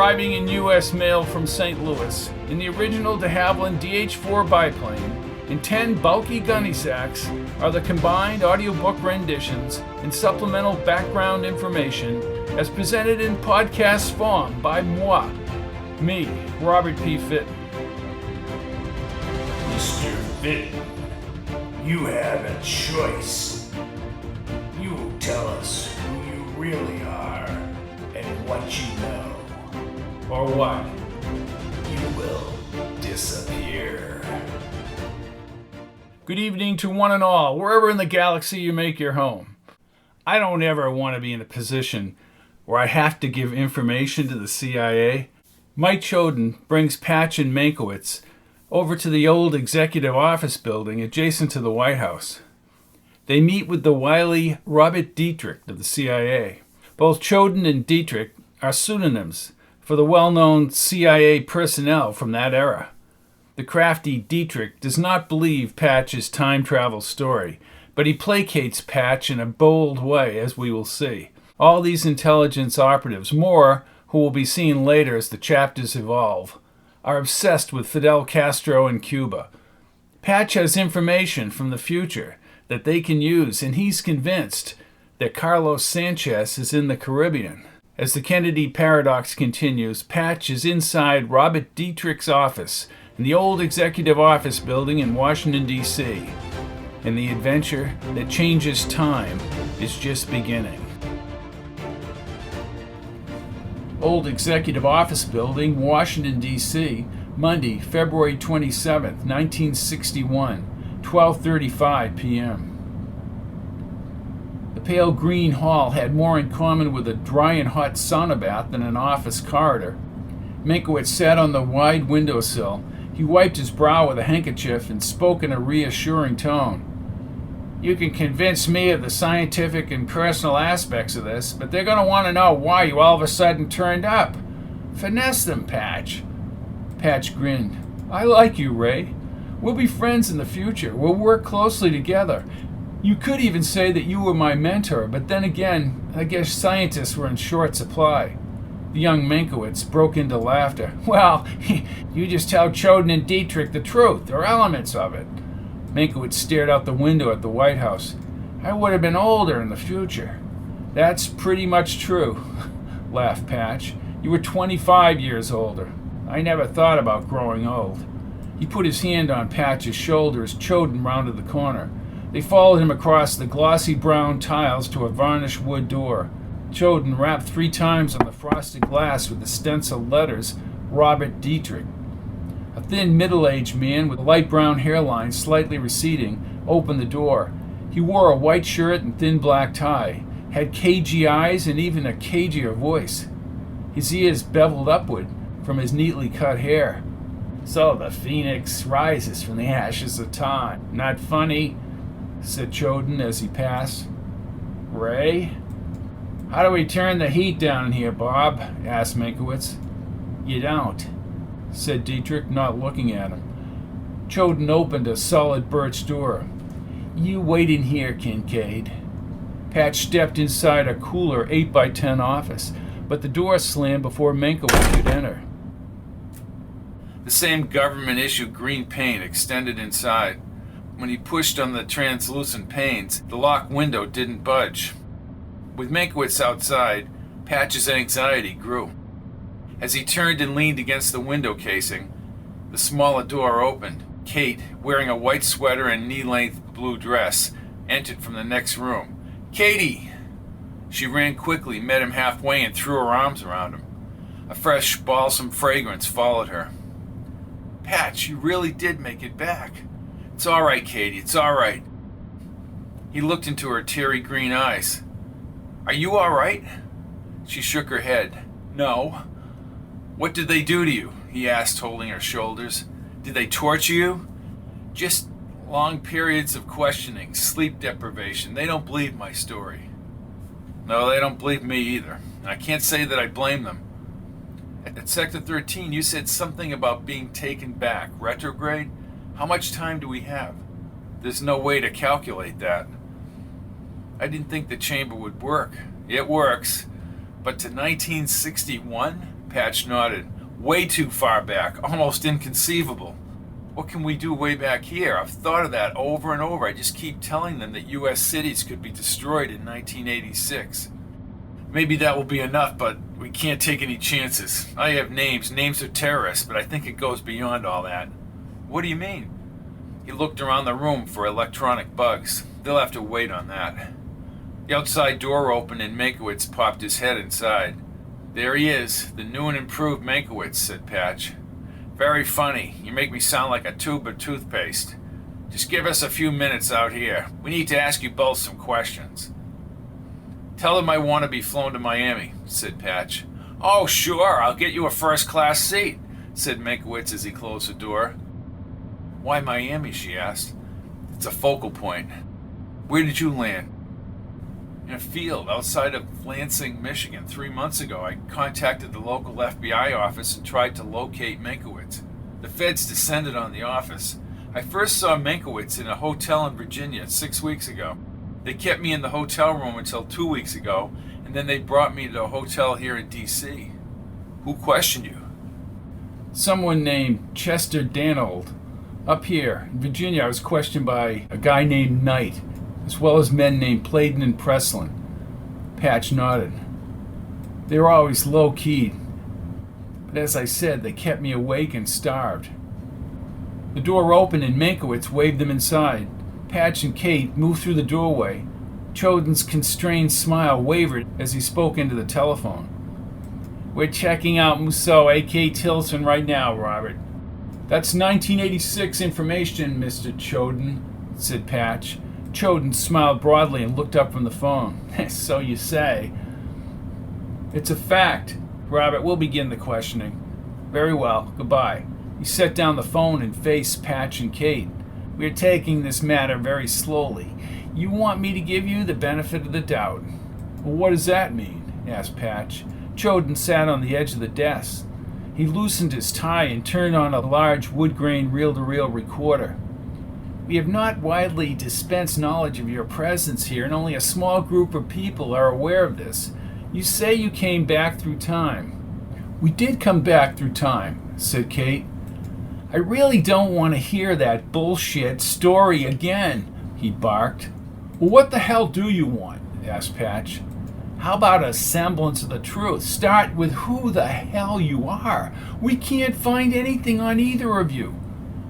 arriving in U.S. mail from St. Louis in the original de Havilland DH-4 biplane in 10 bulky gunny sacks are the combined audiobook renditions and supplemental background information as presented in podcast form by moi, me, Robert P. Fitton. Mr. Fitton, you have a choice. You will tell us who you really are and what you know. Or what? You will disappear. Good evening to one and all, wherever in the galaxy you make your home. I don't ever want to be in a position where I have to give information to the CIA. Mike Choden brings Patch and Meinkewitz over to the old executive office building adjacent to the White House. They meet with the wily Robert Dietrich of the CIA. Both Choden and Dietrich are pseudonyms for the well-known CIA personnel from that era. The crafty Dietrich does not believe Patch's time travel story, but he placates Patch in a bold way, as we will see. All these intelligence operatives, more who will be seen later as the chapters evolve, are obsessed with Fidel Castro in Cuba. Patch has information from the future that they can use, and he's convinced that Carlos Sánchez is in the Caribbean. As the Kennedy paradox continues, Patch is inside Robert Dietrich's office in the old executive office building in Washington, D.C., and the adventure that changes time is just beginning. Old Executive Office Building, Washington, D.C., Monday, February 27, 1961, 12:35 p.m. The pale green hall had more in common with a dry and hot sauna bath than an office corridor. Meinkewitz sat on the wide windowsill. He wiped his brow with a handkerchief and spoke in a reassuring tone. You can convince me of the scientific and personal aspects of this, but they're going to want to know why you all of a sudden turned up. Finesse them, Patch. Patch grinned. I like you, Ray. We'll be friends in the future. We'll work closely together. You could even say that you were my mentor, but then again, I guess scientists were in short supply. The young Meinkewitz broke into laughter. Well, you just tell Choden and Dietrich the truth, or elements of it. Meinkewitz stared out the window at the White House. I would have been older in the future. That's pretty much true, laughed Patch. You were 25 years older. I never thought about growing old. He put his hand on Patch's shoulder as Choden rounded the corner. They followed him across the glossy brown tiles to a varnished wood door. Choden rapped 3 times on the frosted glass with the stenciled letters, Robert Dietrich. A thin, middle-aged man with a light brown hairline slightly receding opened the door. He wore a white shirt and thin black tie, had cagey eyes and even a cagier voice. His ears beveled upward from his neatly cut hair. So the phoenix rises from the ashes of time. Not funny, said Choden as he passed. Ray? How do we turn the heat down in here, Bob? Asked Meinkewitz. You don't, said Dietrich, not looking at him. Choden opened a solid birch door. You wait in here, Kincaid. Patch stepped inside a cooler 8x10 office, but the door slammed before Meinkewitz could enter. The same government-issue green paint extended inside. When he pushed on the translucent panes, the locked window didn't budge. With Meinkewitz outside, Patch's anxiety grew. As he turned and leaned against the window casing, the smaller door opened. Kate, wearing a white sweater and knee-length blue dress, entered from the next room. Katie! She ran quickly, met him halfway, and threw her arms around him. A fresh, balsam fragrance followed her. Patch, you really did make it back. It's all right, Katie, it's all right. He looked into her teary green eyes. Are you all right? She shook her head. No. What did they do to you? He asked, holding her shoulders. Did they torture you? Just long periods of questioning, sleep deprivation. They don't believe my story. No, they don't believe me either. I can't say that I blame them. At Sector 13, you said something about being taken back. Retrograde? How much time do we have? There's no way to calculate that. I didn't think the chamber would work. It works. But to 1961? Patch nodded. Way too far back, almost inconceivable. What can we do way back here? I've thought of that over and over. I just keep telling them that U.S. cities could be destroyed in 1986. Maybe that will be enough, but we can't take any chances. I have names. Names of terrorists, but I think it goes beyond all that. What do you mean? He looked around the room for electronic bugs. They'll have to wait on that. The outside door opened and Meinkewitz popped his head inside. There he is, the new and improved Meinkewitz, said Patch. Very funny. You make me sound like a tube of toothpaste. Just give us a few minutes out here. We need to ask you both some questions. Tell them I want to be flown to Miami, said Patch. Oh, sure, I'll get you a first-class seat, said Meinkewitz as he closed the door. Why Miami, she asked. It's a focal point. Where did you land? In a field outside of Lansing, Michigan. 3 months ago, I contacted the local FBI office and tried to locate Meinkewitz. The feds descended on the office. I first saw Meinkewitz in a hotel in Virginia 6 weeks ago. They kept me in the hotel room until 2 weeks ago, and then they brought me to a hotel here in D.C. Who questioned you? Someone named Chester Danold. Up here in Virginia, I was questioned by a guy named Knight, as well as men named Pladen and Preslin. Patch nodded. They were always low-keyed, but as I said, they kept me awake and starved. The door opened and Meinkewitz waved them inside. Patch and Kate moved through the doorway. Choden's constrained smile wavered as he spoke into the telephone. We're checking out Musso, A.K. Tilson, right now, Robert. That's 1986 information, Mr. Choden, said Patch. Choden smiled broadly and looked up from the phone. So you say. It's a fact. Robert, we'll begin the questioning. Very well. Goodbye. He set down the phone and faced Patch and Kate. We're taking this matter very slowly. You want me to give you the benefit of the doubt. Well, what does that mean? Asked Patch. Choden sat on the edge of the desk. He loosened his tie and turned on a large wood-grain reel-to-reel recorder. We have not widely dispensed knowledge of your presence here, and only a small group of people are aware of this. You say you came back through time. We did come back through time, said Kate. I really don't want to hear that bullshit story again, he barked. Well, what the hell do you want? Asked Patch. How about a semblance of the truth? Start with who the hell you are. We can't find anything on either of you.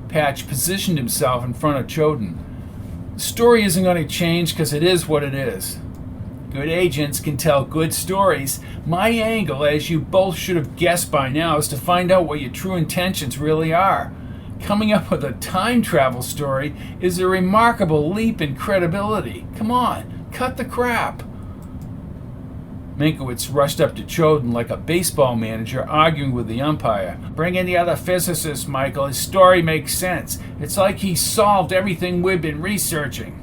Patch positioned himself in front of Choden. The story isn't going to change because it is what it is. Good agents can tell good stories. My angle, as you both should have guessed by now, is to find out what your true intentions really are. Coming up with a time travel story is a remarkable leap in credibility. Come on, cut the crap. Meinkewitz rushed up to Choden like a baseball manager arguing with the umpire. Bring in the other physicists, Michael. His story makes sense. It's like he solved everything we've been researching.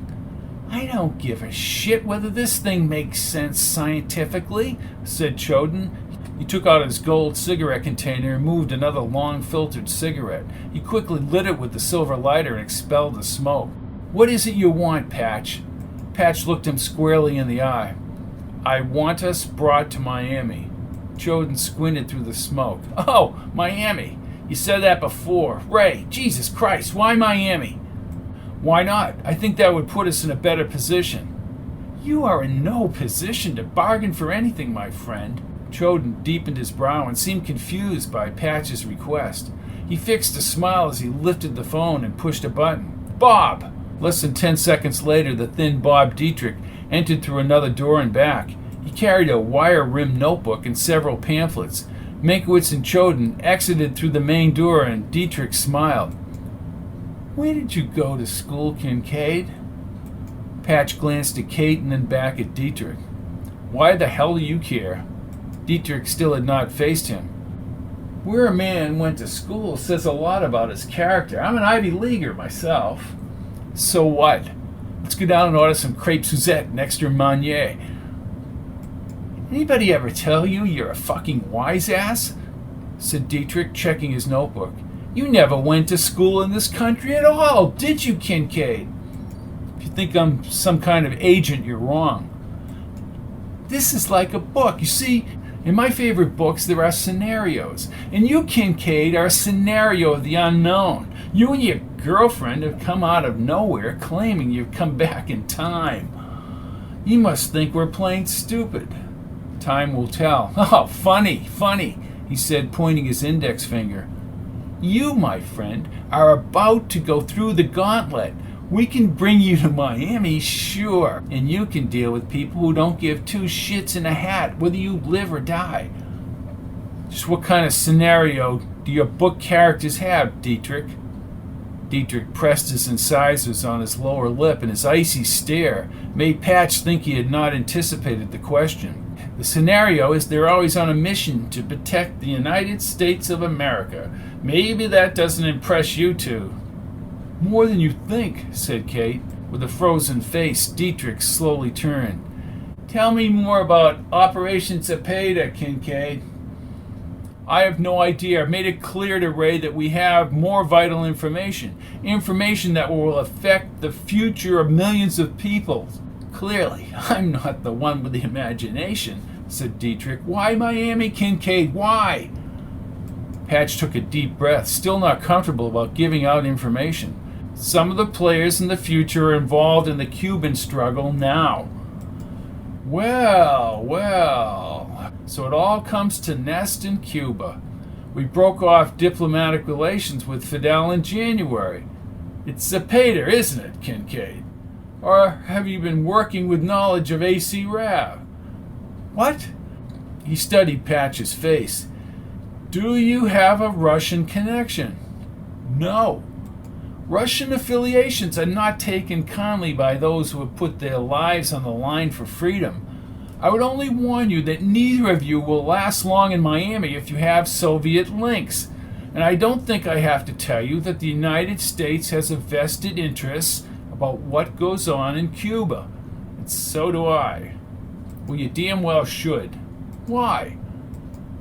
I don't give a shit whether this thing makes sense scientifically, said Choden. He took out his gold cigarette container and moved another long-filtered cigarette. He quickly lit it with the silver lighter and expelled the smoke. What is it you want, Patch? Patch looked him squarely in the eye. I want us brought to Miami. Choden squinted through the smoke. Oh, Miami. You said that before. Ray, Jesus Christ, why Miami? Why not? I think that would put us in a better position. You are in no position to bargain for anything, my friend. Choden deepened his brow and seemed confused by Patch's request. He fixed a smile as he lifted the phone and pushed a button. Bob! Less than 10 seconds later, the thin Bob Dietrich entered through another door and back. He carried a wire-rimmed notebook and several pamphlets. Meinkewitz and Choden exited through the main door, and Dietrich smiled. Where did you go to school, Kincaid? Patch glanced at Kate and then back at Dietrich. Why the hell do you care? Dietrich still had not faced him. Where a man went to school says a lot about his character. I'm an Ivy Leaguer myself. So what? Let's go down and order some crepe Suzette and extra Marnier. Anybody ever tell you you're a fucking wise ass? Said Dietrich, checking his notebook. You never went to school in this country at all, did you, Kincaid? If you think I'm some kind of agent, you're wrong. This is like a book. You see, In my favorite books, there are scenarios. And you, Kincaid, are a scenario of the unknown. You and your girlfriend have come out of nowhere claiming you've come back in time. You must think we're playing stupid. Time will tell. Oh, funny, he said, pointing his index finger. You, my friend, are about to go through the gauntlet. We can bring you to Miami, sure, and you can deal with people who don't give two shits in a hat whether you live or die. Just what kind of scenario do your book characters have, Dietrich? Dietrich pressed his incisors on his lower lip, and his icy stare made Patch think he had not anticipated the question. The scenario is they're always on a mission to protect the United States of America. Maybe that doesn't impress you two. More than you think, said Kate. With a frozen face, Dietrich slowly turned. Tell me more about Operation Zepeda, Kincaid. I have no idea. I've made it clear to Ray that we have more vital information. Information that will affect the future of millions of people. Clearly, I'm not the one with the imagination, said Dietrich. Why Miami, Kincaid? Why? Patch took a deep breath, still not comfortable about giving out information. Some of the players in the future are involved in the Cuban struggle now. Well, so it all comes to nest in Cuba. We broke off diplomatic relations with Fidel in January. It's Zepeda, isn't it, Kincaid? Or have you been working with knowledge of A.C. Rav? What? He studied Patch's face. Do you have a Russian connection? No. Russian affiliations are not taken kindly by those who have put their lives on the line for freedom. I would only warn you that neither of you will last long in Miami if you have Soviet links. And I don't think I have to tell you that the United States has a vested interest about what goes on in Cuba. And so do I. Well, you damn well should. Why?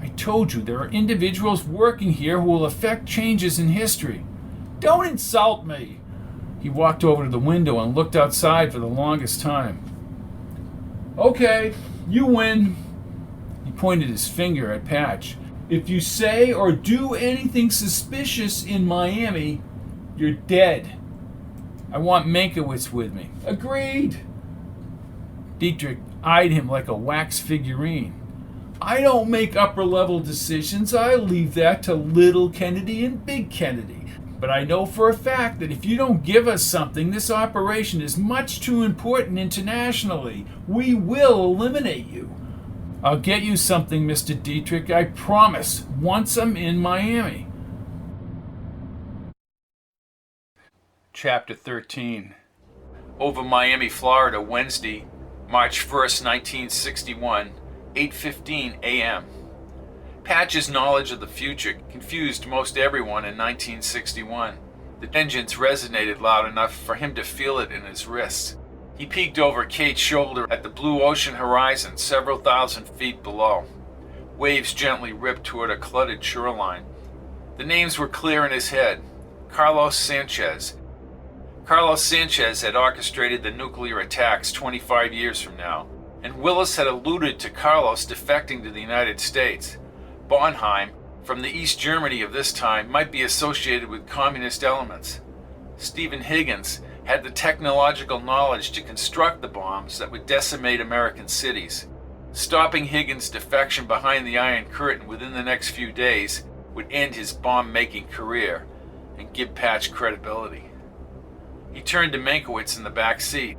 I told you there are individuals working here who will affect changes in history. Don't insult me. He walked over to the window and looked outside for the longest time. Okay, you win. He pointed his finger at Patch. If you say or do anything suspicious in Miami, you're dead. I want Meinkewitz with me. Agreed. Dietrich eyed him like a wax figurine. I don't make upper-level decisions. I leave that to Little Kennedy and Big Kennedy. But I know for a fact that if you don't give us something, this operation is much too important internationally. We will eliminate you. I'll get you something, Mr. Dietrich, I promise, once I'm in Miami. Chapter 13. Over Miami, Florida, Wednesday, March 1st, 1961, 8:15 a.m. Patch's knowledge of the future confused most everyone in 1961. The vengeance resonated loud enough for him to feel it in his wrists. He peeked over Kate's shoulder at the blue ocean horizon several thousand feet below. Waves gently ripped toward a cluttered shoreline. The names were clear in his head. Carlos Sánchez. Carlos Sánchez had orchestrated the nuclear attacks 25 years from now, and Willis had alluded to Carlos defecting to the United States. Bonheim, from the East Germany of this time, might be associated with communist elements. Stephen Higgins had the technological knowledge to construct the bombs that would decimate American cities. Stopping Higgins' defection behind the Iron Curtain within the next few days would end his bomb-making career and give Patch credibility. He turned to Meinkewitz in the back seat.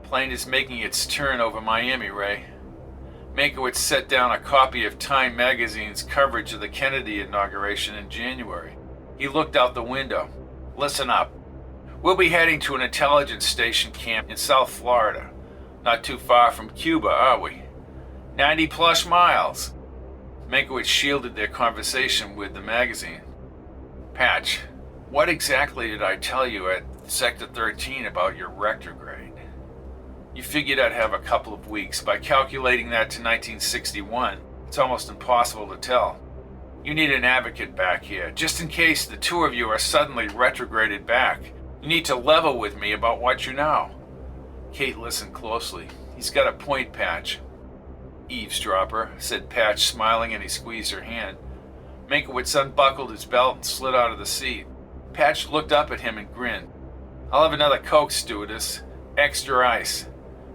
Plane is making its turn over Miami, Ray. Meinkewitz set down a copy of Time magazine's coverage of the Kennedy inauguration in January. He looked out the window. Listen up. We'll be heading to an intelligence station camp in South Florida. Not too far from Cuba, are we? 90+ miles. Meinkewitz shielded their conversation with the magazine. Patch, what exactly did I tell you at Sector 13 about your retrograde? You figured I'd have a couple of weeks. By calculating that to 1961, it's almost impossible to tell. You need an advocate back here, just in case the two of you are suddenly retrograded back. You need to level with me about what you know. Kate listened closely. He's got a point, Patch. eavesdropper, said Patch, smiling, and he squeezed her hand. Meinkewitz unbuckled his belt and slid out of the seat. Patch looked up at him and grinned. "I'll have another Coke, stewardess. Extra ice."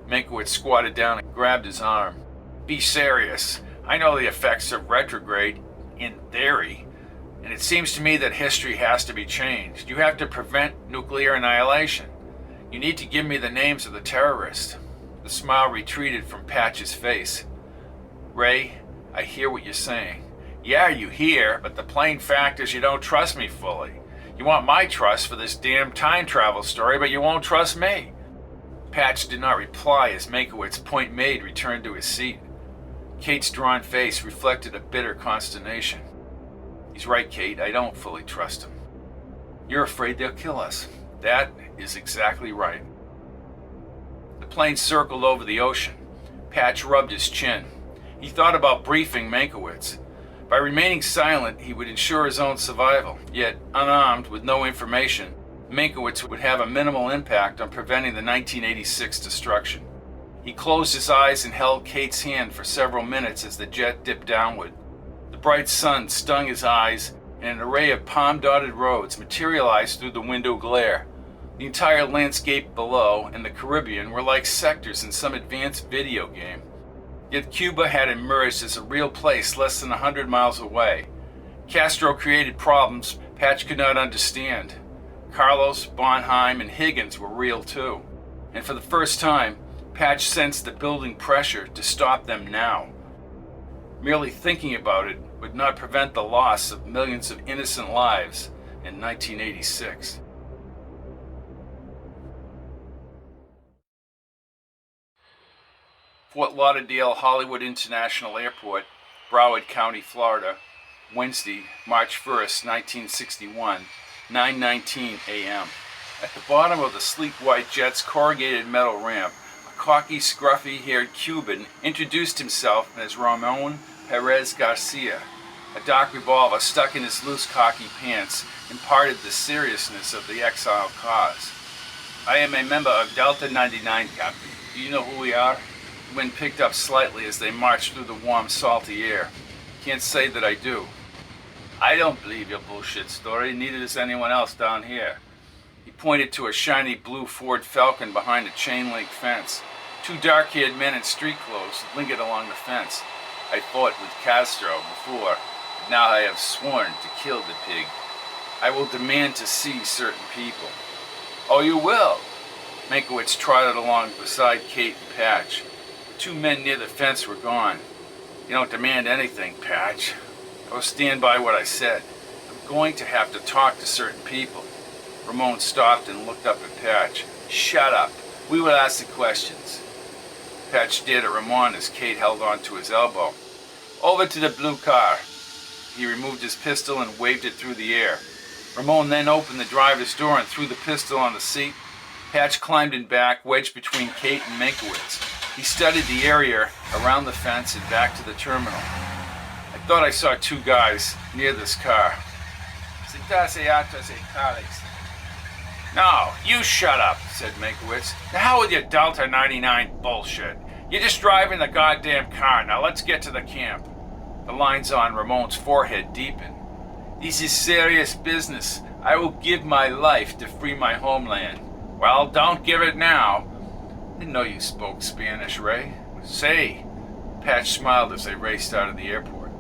Meinkewitz squatted down and grabbed his arm. "Be serious. I know the effects of retrograde, in theory, and it seems to me that history has to be changed. You have to prevent nuclear annihilation. You need to give me the names of the terrorists." The smile retreated from Patch's face. "Ray, I hear what you're saying." "Yeah, you hear, but the plain fact is you don't trust me fully. You want my trust for this damn time travel story, but you won't trust me." Patch did not reply as Menkiewicz's point made returned to his seat. Kate's drawn face reflected a bitter consternation. "He's right, Kate. I don't fully trust him." "You're afraid they'll kill us." "That is exactly right." The plane circled over the ocean. Patch rubbed his chin. He thought about briefing Meinkewitz. By remaining silent, he would ensure his own survival. Yet, unarmed, with no information, Meinkewitz would have a minimal impact on preventing the 1986 destruction. He closed his eyes and held Kate's hand for several minutes as the jet dipped downward. The bright sun stung his eyes, and an array of palm-dotted roads materialized through the window glare. The entire landscape below and the Caribbean were like sectors in some advanced video game. Yet Cuba had emerged as a real place less than 100 miles away. Castro created problems Patch could not understand. Carlos, Bonheim, and Higgins were real too. And for the first time, Patch sensed the building pressure to stop them now. Merely thinking about it would not prevent the loss of millions of innocent lives in 1986. Fort Lauderdale Hollywood International Airport, Broward County, Florida, Wednesday, March 1st, 1961, 9:19 a.m. At the bottom of the sleek white jet's corrugated metal ramp, a cocky, scruffy-haired Cuban introduced himself as Ramon Perez Garcia. A dark revolver stuck in his loose, cocky pants imparted the seriousness of the exile cause. "I am a member of Delta 99, Captain. Do you know who we are?" The wind picked up slightly as they marched through the warm, salty air. "Can't say that I do." "I don't believe your bullshit story, neither does anyone else down here." He pointed to a shiny blue Ford Falcon behind a chain-link fence. Two dark-haired men in street clothes lingered along the fence. "I fought with Castro before, but now I have sworn to kill the pig. I will demand to see certain people." "Oh, you will?" Meinkewitz trotted along beside Kate and Patch. The two men near the fence were gone. "You don't demand anything, Patch. I will stand by what I said. I'm going to have to talk to certain people." Ramon stopped and looked up at Patch. "Shut up. We will ask the questions." Patch stared at Ramon as Kate held on to his elbow. "Over to the blue car." He removed his pistol and waved it through the air. Ramon then opened the driver's door and threw the pistol on the seat. Patch climbed in back, wedged between Kate and Meinkewitz. He studied the area around the fence and back to the terminal. "I thought I saw two guys near this car." "No, you shut up," said Meinkewitz. "The hell with your Delta 99 bullshit. You're just driving the goddamn car. Now let's get to the camp." The lines on Ramon's forehead deepened. "This is serious business. I will give my life to free my homeland." "Well, don't give it now." "Didn't know you spoke Spanish, Ray." "Say." Patch smiled as they raced out of the airport.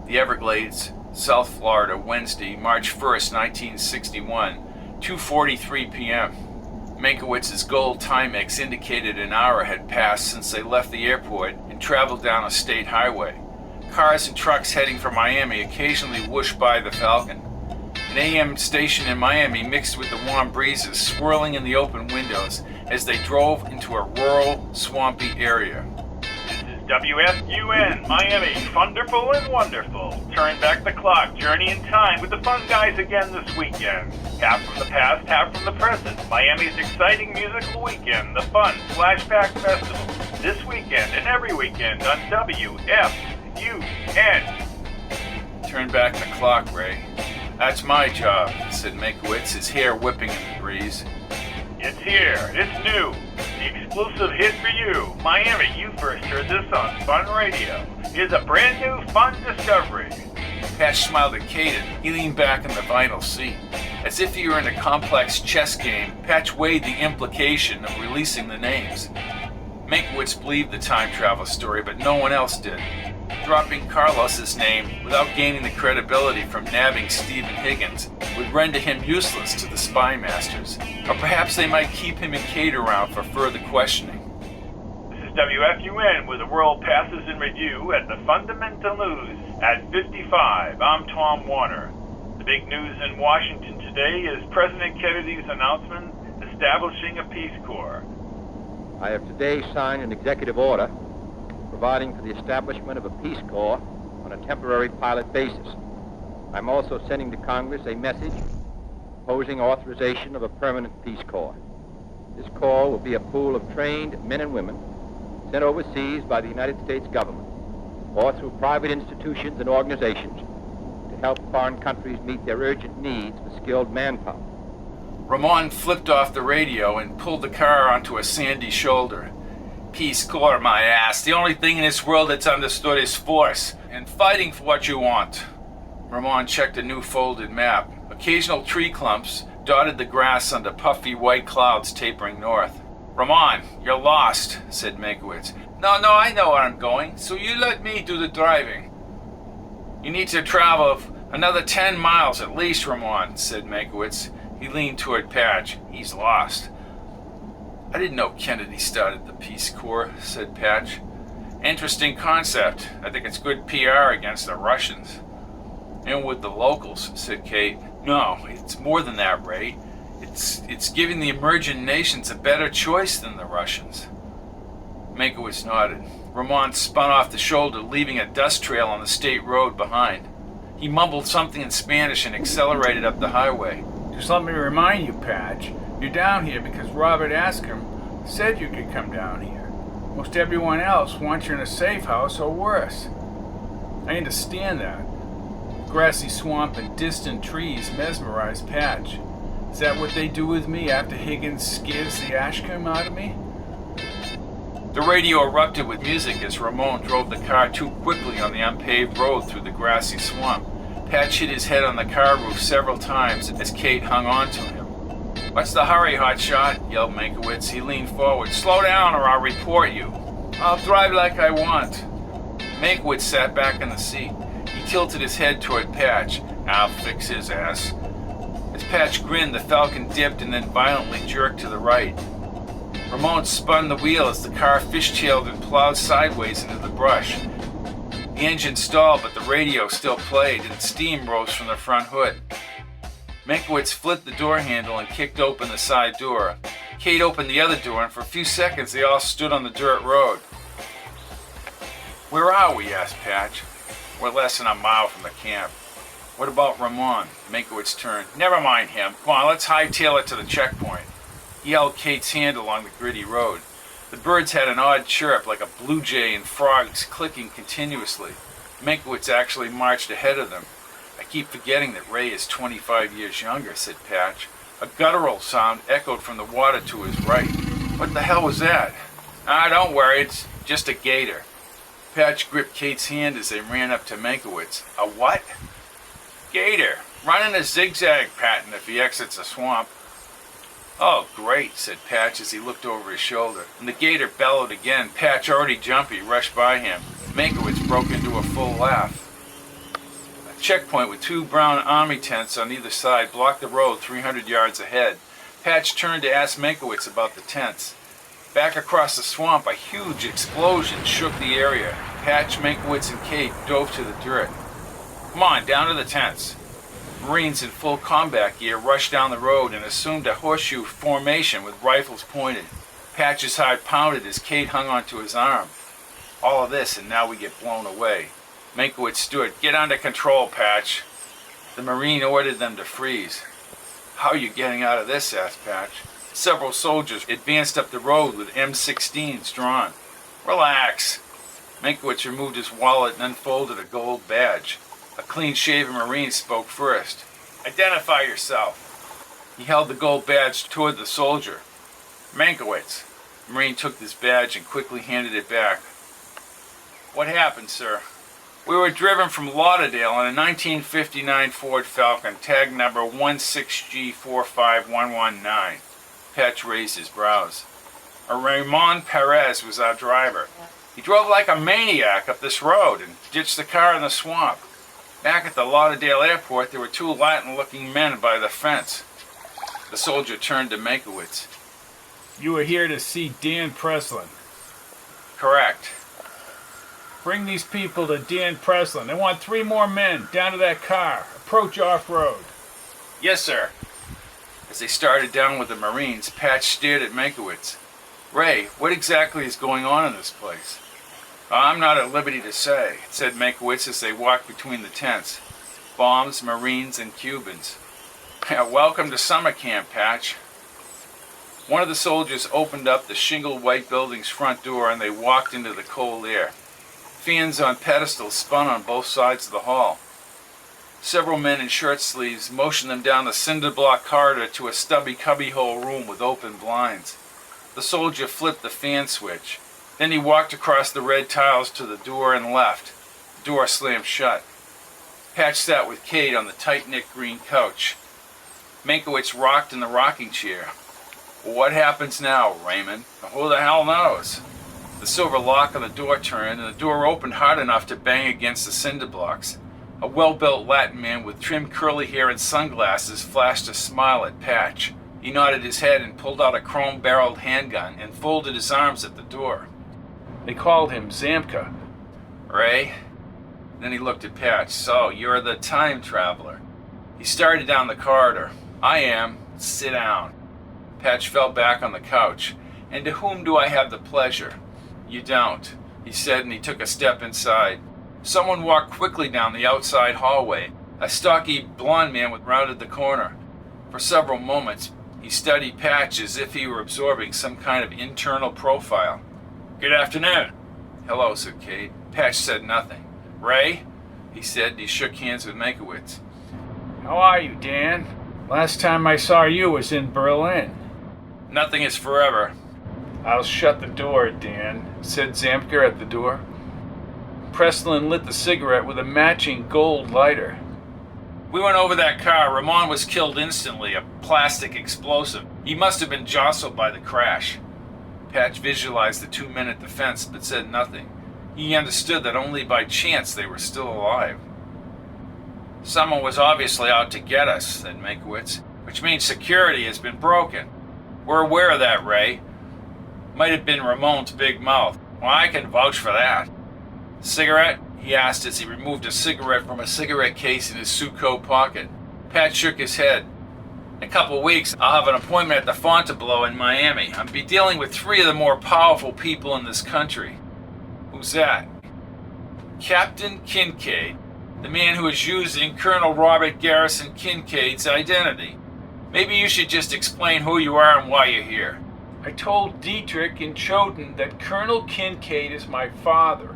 The Everglades, South Florida, Wednesday, March 1st, 1961, 2:43 p.m. Menkiewicz's gold Timex indicated an hour had passed since they left the airport and traveled down a state highway. Cars and trucks heading for Miami occasionally whooshed by the Falcon. An AM station in Miami mixed with the warm breezes swirling in the open windows as they drove into a rural, swampy area. "This is WFUN, Miami, funderful and wonderful. Turn back the clock, journey in time with the fun guys again this weekend. Half from the past, half from the present. Miami's exciting musical weekend, the Fun Flashback Festival. This weekend and every weekend on WFUN. Turn back the clock, Ray. That's my job, said Meinkewitz, his hair whipping in the breeze. It's here. It's new. The exclusive hit for you. Miami, you first heard this on Fun Radio. Here's a brand new fun discovery. Patch smiled at Kate and he leaned back in the vinyl seat. As if he were in a complex chess game, Patch weighed the implication of releasing the names. Meinkewitz believed the time travel story, but no one else did. Dropping Carlos's name without gaining the credibility from nabbing Stephen Higgins would render him useless to the spy masters. Or perhaps they might keep him and Kate around for further questioning. This is WFUN, where the world passes in review at the Fundamental News at 55. I'm Tom Warner. The big news in Washington today is President Kennedy's announcement establishing a Peace Corps. I have today signed an executive order providing for the establishment of a Peace Corps on a temporary pilot basis. I'm also sending to Congress a message proposing authorization of a permanent Peace Corps. This Corps will be a pool of trained men and women sent overseas by the United States government or through private institutions and organizations to help foreign countries meet their urgent needs for skilled manpower. Ramon flipped off the radio and pulled the car onto a sandy shoulder. Peace Corps, my ass. The only thing in this world that's understood is force and fighting for what you want. Ramon checked a new folded map. Occasional tree clumps dotted the grass under puffy white clouds tapering north. Ramon, you're lost, said Meinkewitz. No, I know where I'm going, so you let me do the driving. You need to travel another 10 miles at least, Ramon, said Meinkewitz. He leaned toward Patch. He's lost. I didn't know Kennedy started the Peace Corps, said Patch. Interesting concept. I think it's good PR against the Russians. And with the locals, said Kate. No, it's more than that, Ray. It's giving the emerging nations a better choice than the Russians. Meinkewitz nodded. Ramon spun off the shoulder, leaving a dust trail on the state road behind. He mumbled something in Spanish and accelerated up the highway. Just let me remind you, Patch, you're down here because Robert Askham said you could come down here. Most everyone else wants you in a safe house or worse. I understand that. Grassy swamp and distant trees mesmerize Patch. Is that what they do with me after Higgins scares the Ashcombe out of me? The radio erupted with music as Ramon drove the car too quickly on the unpaved road through the grassy swamp. Patch hit his head on the car roof several times as Kate hung on to him. What's the hurry, hotshot? Yelled Meinkewitz. He leaned forward. Slow down or I'll report you. I'll drive like I want. Meinkewitz sat back in the seat. He tilted his head toward Patch. I'll fix his ass. As Patch grinned, the Falcon dipped and then violently jerked to the right. Ramon spun the wheel as the car fishtailed and plowed sideways into the brush. The engine stalled, but the radio still played, and steam rose from the front hood. Meinkewitz flipped the door handle and kicked open the side door. Kate opened the other door, and for a few seconds they all stood on the dirt road. Where are we? Asked Patch. We're less than a mile from the camp. What about Ramon? Meinkewitz turned. Never mind him. Come on, let's hightail it to the checkpoint. He held Kate's hand along the gritty road. The birds had an odd chirp like a blue jay and frogs clicking continuously. Meinkewitz actually marched ahead of them. I keep forgetting that Ray is 25 years younger, said Patch. A guttural sound echoed from the water to his right. What the hell was that? Don't worry, it's just a gator. Patch gripped Kate's hand as they ran up to Meinkewitz. A what? Gator. Running a zigzag pattern if he exits a swamp. Oh, great, said Patch as he looked over his shoulder. And the gator bellowed again. Patch, already jumpy, rushed by him. Meinkewitz broke into a full laugh. A checkpoint with 2 brown army tents on either side blocked the road 300 yards ahead. Patch turned to ask Meinkewitz about the tents. Back across the swamp, a huge explosion shook the area. Patch, Meinkewitz, and Kate dove to the dirt. Come on, down to the tents. Marines in full combat gear rushed down the road and assumed a horseshoe formation with rifles pointed. Patch's heart pounded as Kate hung onto his arm. All of this, and now we get blown away. Meinkewitz stood. Get under control, Patch. The Marine ordered them to freeze. How are you getting out of this? Asked Patch. Several soldiers advanced up the road with M16s drawn. Relax. Meinkewitz removed his wallet and unfolded a gold badge. A clean-shaven Marine spoke first. Identify yourself. He held the gold badge toward the soldier. Meinkewitz. The Marine took this badge and quickly handed it back. What happened, sir? We were driven from Lauderdale in a 1959 Ford Falcon, tag number 16G45119. Patch raised his brows. A Ramon Perez was our driver. He drove like a maniac up this road and ditched the car in the swamp. Back at the Lauderdale airport, there were two Latin-looking men by the fence. The soldier turned to Meinkewitz. You were here to see Dan Preslin. Correct. Bring these people to Dan Preslin. I want 3 more men down to that car. Approach off-road. Yes, sir. As they started down with the Marines, Patch stared at Meinkewitz. Ray, what exactly is going on in this place? I'm not at liberty to say, said Meinkewitz as they walked between the tents. Bombs, Marines, and Cubans. Welcome to summer camp, Patch. One of the soldiers opened up the shingled white building's front door and they walked into the cold air. Fans on pedestals spun on both sides of the hall. Several men in shirt sleeves motioned them down the cinder block corridor to a stubby cubbyhole room with open blinds. The soldier flipped the fan switch. Then he walked across the red tiles to the door and left. The door slammed shut. Patch sat with Cade on the tight-knit green couch. Meinkewitz rocked in the rocking chair. What happens now, Raymond? Who the hell knows? The silver lock on the door turned, and the door opened hard enough to bang against the cinder blocks. A well-built Latin man with trimmed curly hair and sunglasses flashed a smile at Patch. He nodded his head and pulled out a chrome-barreled handgun and folded his arms at the door. They called him Zamka. Ray? Then he looked at Patch. So, you're the time traveler. He started down the corridor. I am. Sit down. Patch fell back on the couch. And to whom do I have the pleasure? You don't, he said, and he took a step inside. Someone walked quickly down the outside hallway. A stocky, blond man rounded the corner. For several moments, he studied Patch as if he were absorbing some kind of internal profile. Good afternoon. Hello, said Cade. Patch said nothing. Ray? He said, and he shook hands with Meinkewitz. How are you, Dan? Last time I saw you was in Berlin. Nothing is forever. I'll shut the door, Dan, said Zamka at the door. Preslin lit the cigarette with a matching gold lighter. We went over that car. Ramon was killed instantly, a plastic explosive. He must have been jostled by the crash. Patch visualized the 2 men at the fence, but said nothing. He understood that only by chance they were still alive. Someone was obviously out to get us, said Meinkewitz, which means security has been broken. We're aware of that, Ray. Might have been Ramon's big mouth. Well, I can vouch for that. Cigarette? He asked as he removed a cigarette from a cigarette case in his suit coat pocket. Pat shook his head. In a couple of weeks, I'll have an appointment at the Fontainebleau in Miami. I'll be dealing with 3 of the more powerful people in this country. Who's that? Captain Kincaid, the man who is using Colonel Robert Garrison Kincaid's identity. Maybe you should just explain who you are and why you're here. I told Dietrich and Choden that Colonel Kincaid is my father.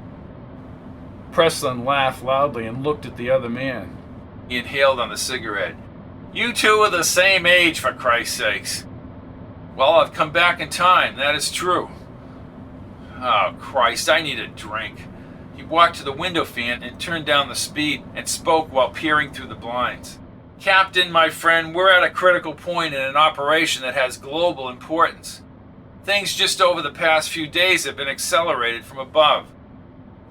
Preslin laughed loudly and looked at the other man. He inhaled on the cigarette. You two are the same age, for Christ's sakes. Well, I've come back in time, that is true. Oh, Christ, I need a drink. He walked to the window fan and turned down the speed and spoke while peering through the blinds. Captain, my friend, we're at a critical point in an operation that has global importance. Things just over the past few days have been accelerated from above.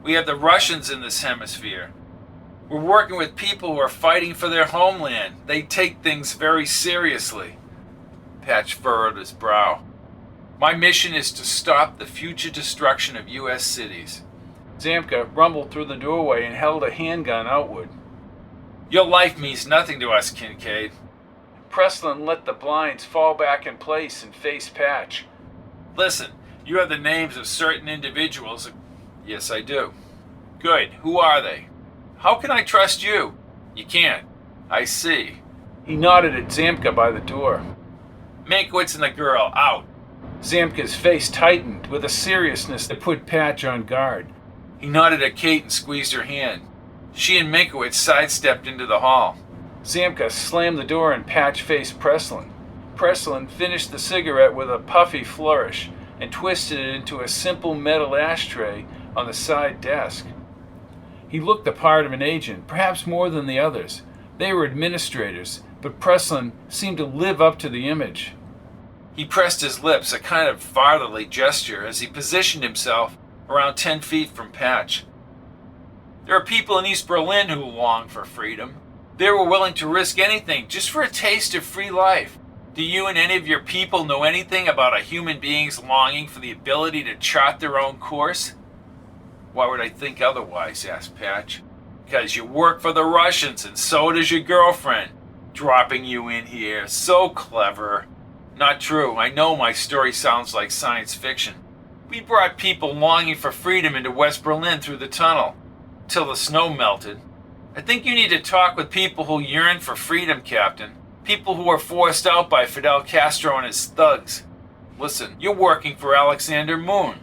We have the Russians in this hemisphere. We're working with people who are fighting for their homeland. They take things very seriously. Patch furrowed his brow. My mission is to stop the future destruction of U.S. cities. Zamka rumbled through the doorway and held a handgun outward. Your life means nothing to us, Kincaid. Preslin let the blinds fall back in place and faced Patch. Listen, you have the names of certain individuals. Yes, I do. Good. Who are they? How can I trust you? You can't. I see. He nodded at Zamka by the door. Meinkewitz and the girl, out. Zamka's face tightened with a seriousness that put Patch on guard. He nodded at Kate and squeezed her hand. She and Meinkewitz sidestepped into the hall. Zamka slammed the door and Patch faced Preslin. Preslin finished the cigarette with a puffy flourish and twisted it into a simple metal ashtray on the side desk. He looked the part of an agent, perhaps more than the others. They were administrators, but Preslin seemed to live up to the image. He pressed his lips, a kind of fatherly gesture, as he positioned himself around 10 feet from Patch. There are people in East Berlin who long for freedom. They were willing to risk anything just for a taste of free life. Do you and any of your people know anything about a human being's longing for the ability to chart their own course? Why would I think otherwise? Asked Patch. Because you work for the Russians, and so does your girlfriend. Dropping you in here. So clever. Not true. I know my story sounds like science fiction. We brought people longing for freedom into West Berlin through the tunnel, till the snow melted. I think you need to talk with people who yearn for freedom, Captain. People who were forced out by Fidel Castro and his thugs. Listen, you're working for Alexander Moon.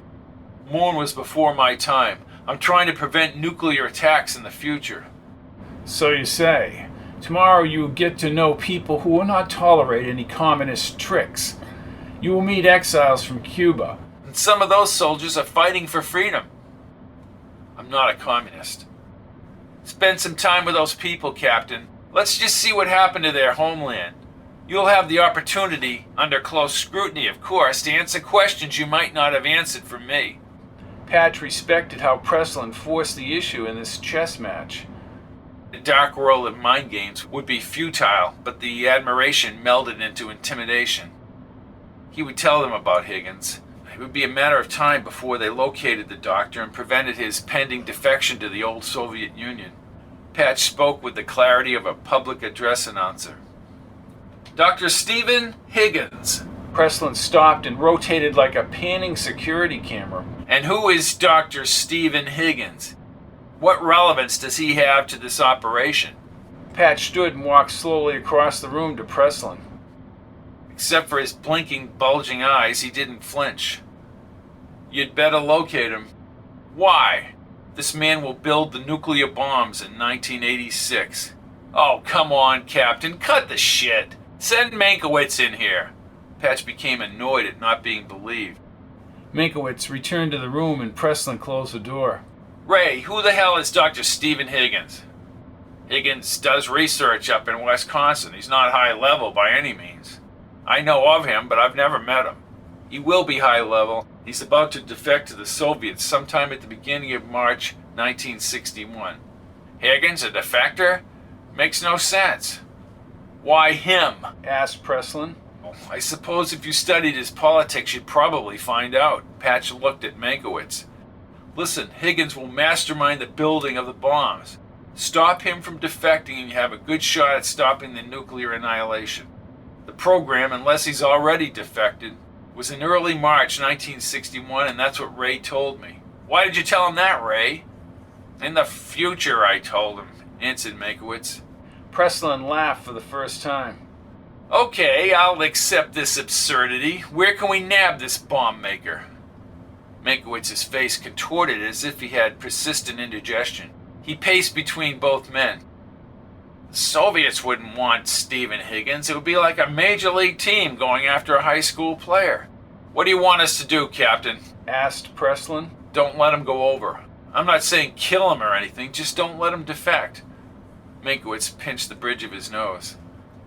Moon was before my time. I'm trying to prevent nuclear attacks in the future. So you say. Tomorrow you will get to know people who will not tolerate any communist tricks. You will meet exiles from Cuba. And some of those soldiers are fighting for freedom. I'm not a communist. Spend some time with those people, Captain. Let's just see what happened to their homeland. You'll have the opportunity, under close scrutiny of course, to answer questions you might not have answered from me. Patch respected how Preslin forced the issue in this chess match. The dark world of mind games would be futile, but the admiration melded into intimidation. He would tell them about Higgins. It would be a matter of time before they located the doctor and prevented his pending defection to the old Soviet Union. Patch spoke with the clarity of a public address announcer. Dr. Stephen Higgins. Preslin stopped and rotated like a panning security camera. And who is Dr. Stephen Higgins? What relevance does he have to this operation? Patch stood and walked slowly across the room to Preslin. Except for his blinking, bulging eyes, he didn't flinch. You'd better locate him. Why? This man will build the nuclear bombs in 1986. Oh, come on, Captain. Cut the shit. Send Meinkewitz in here. Patch became annoyed at not being believed. Meinkewitz returned to the room and Preslin closed the door. Ray, who the hell is Dr. Stephen Higgins? Higgins does research up in Wisconsin. He's not high level by any means. I know of him, but I've never met him. He will be high level. He's about to defect to the Soviets sometime at the beginning of March 1961. Higgins, a defector? Makes no sense. Why him? Asked Preslin. I suppose if you studied his politics, you'd probably find out. Patch looked at Meinkewitz. Listen, Higgins will mastermind the building of the bombs. Stop him from defecting and you have a good shot at stopping the nuclear annihilation. The program, unless he's already defected, was in early March 1961, and that's what Ray told me. Why did you tell him that, Ray? In the future, I told him, answered Meinkewitz. Preslin laughed for the first time. Okay, I'll accept this absurdity. Where can we nab this bomb maker? Menkiewicz's face contorted as if he had persistent indigestion. He paced between both men. The Soviets wouldn't want Stephen Higgins. It would be like a major league team going after a high school player. What do you want us to do, Captain? Asked Preslin. Don't let him go over. I'm not saying kill him or anything, just don't let him defect. Meinkewitz pinched the bridge of his nose.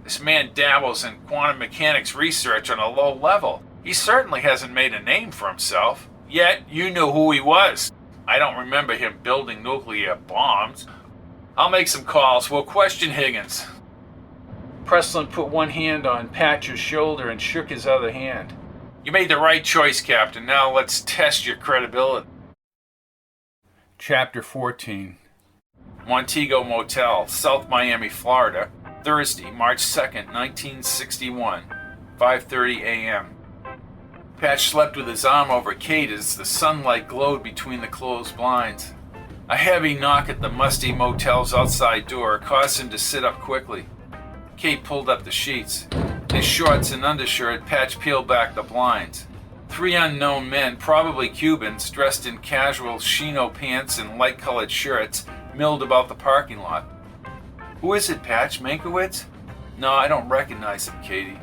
This man dabbles in quantum mechanics research on a low level. He certainly hasn't made a name for himself. Yet, you knew who he was. I don't remember him building nuclear bombs. I'll make some calls. We'll question Higgins. Preslin put one hand on Patch's shoulder and shook his other hand. You made the right choice, Captain. Now let's test your credibility. Chapter 14. Montego Motel, South Miami, Florida, Thursday, March 2nd, 1961, 5:30 a.m. Patch slept with his arm over Kate as the sunlight glowed between the closed blinds. A heavy knock at the musty motel's outside door caused him to sit up quickly. Kate pulled up the sheets. In his shorts and undershirt, Patch peeled back the blinds. 3 unknown men, probably Cubans, dressed in casual chino pants and light-colored shirts, milled about the parking lot. Who is it, Patch? Meinkewitz? No, I don't recognize him, Katie.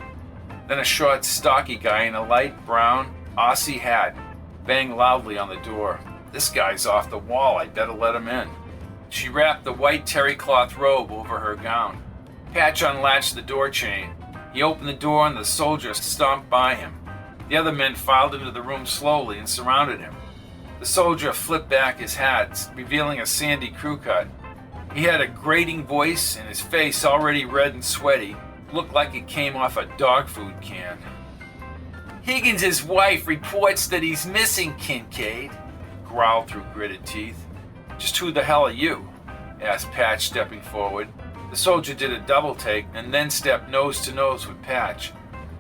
Then a short, stocky guy in a light brown Aussie hat banged loudly on the door. This guy's off the wall. I'd better let him in. She wrapped the white terry cloth robe over her gown. Patch unlatched the door chain. He opened the door and the soldier stomped by him. The other men filed into the room slowly and surrounded him. The soldier flipped back his hat, revealing a sandy crew cut. He had a grating voice, and his face, already red and sweaty, looked like it came off a dog food can. "Higgins' wife reports that he's missing, Kincaid," growled through gritted teeth. "Just who the hell are you?" asked Patch, stepping forward. The soldier did a double take and then stepped nose to nose with Patch.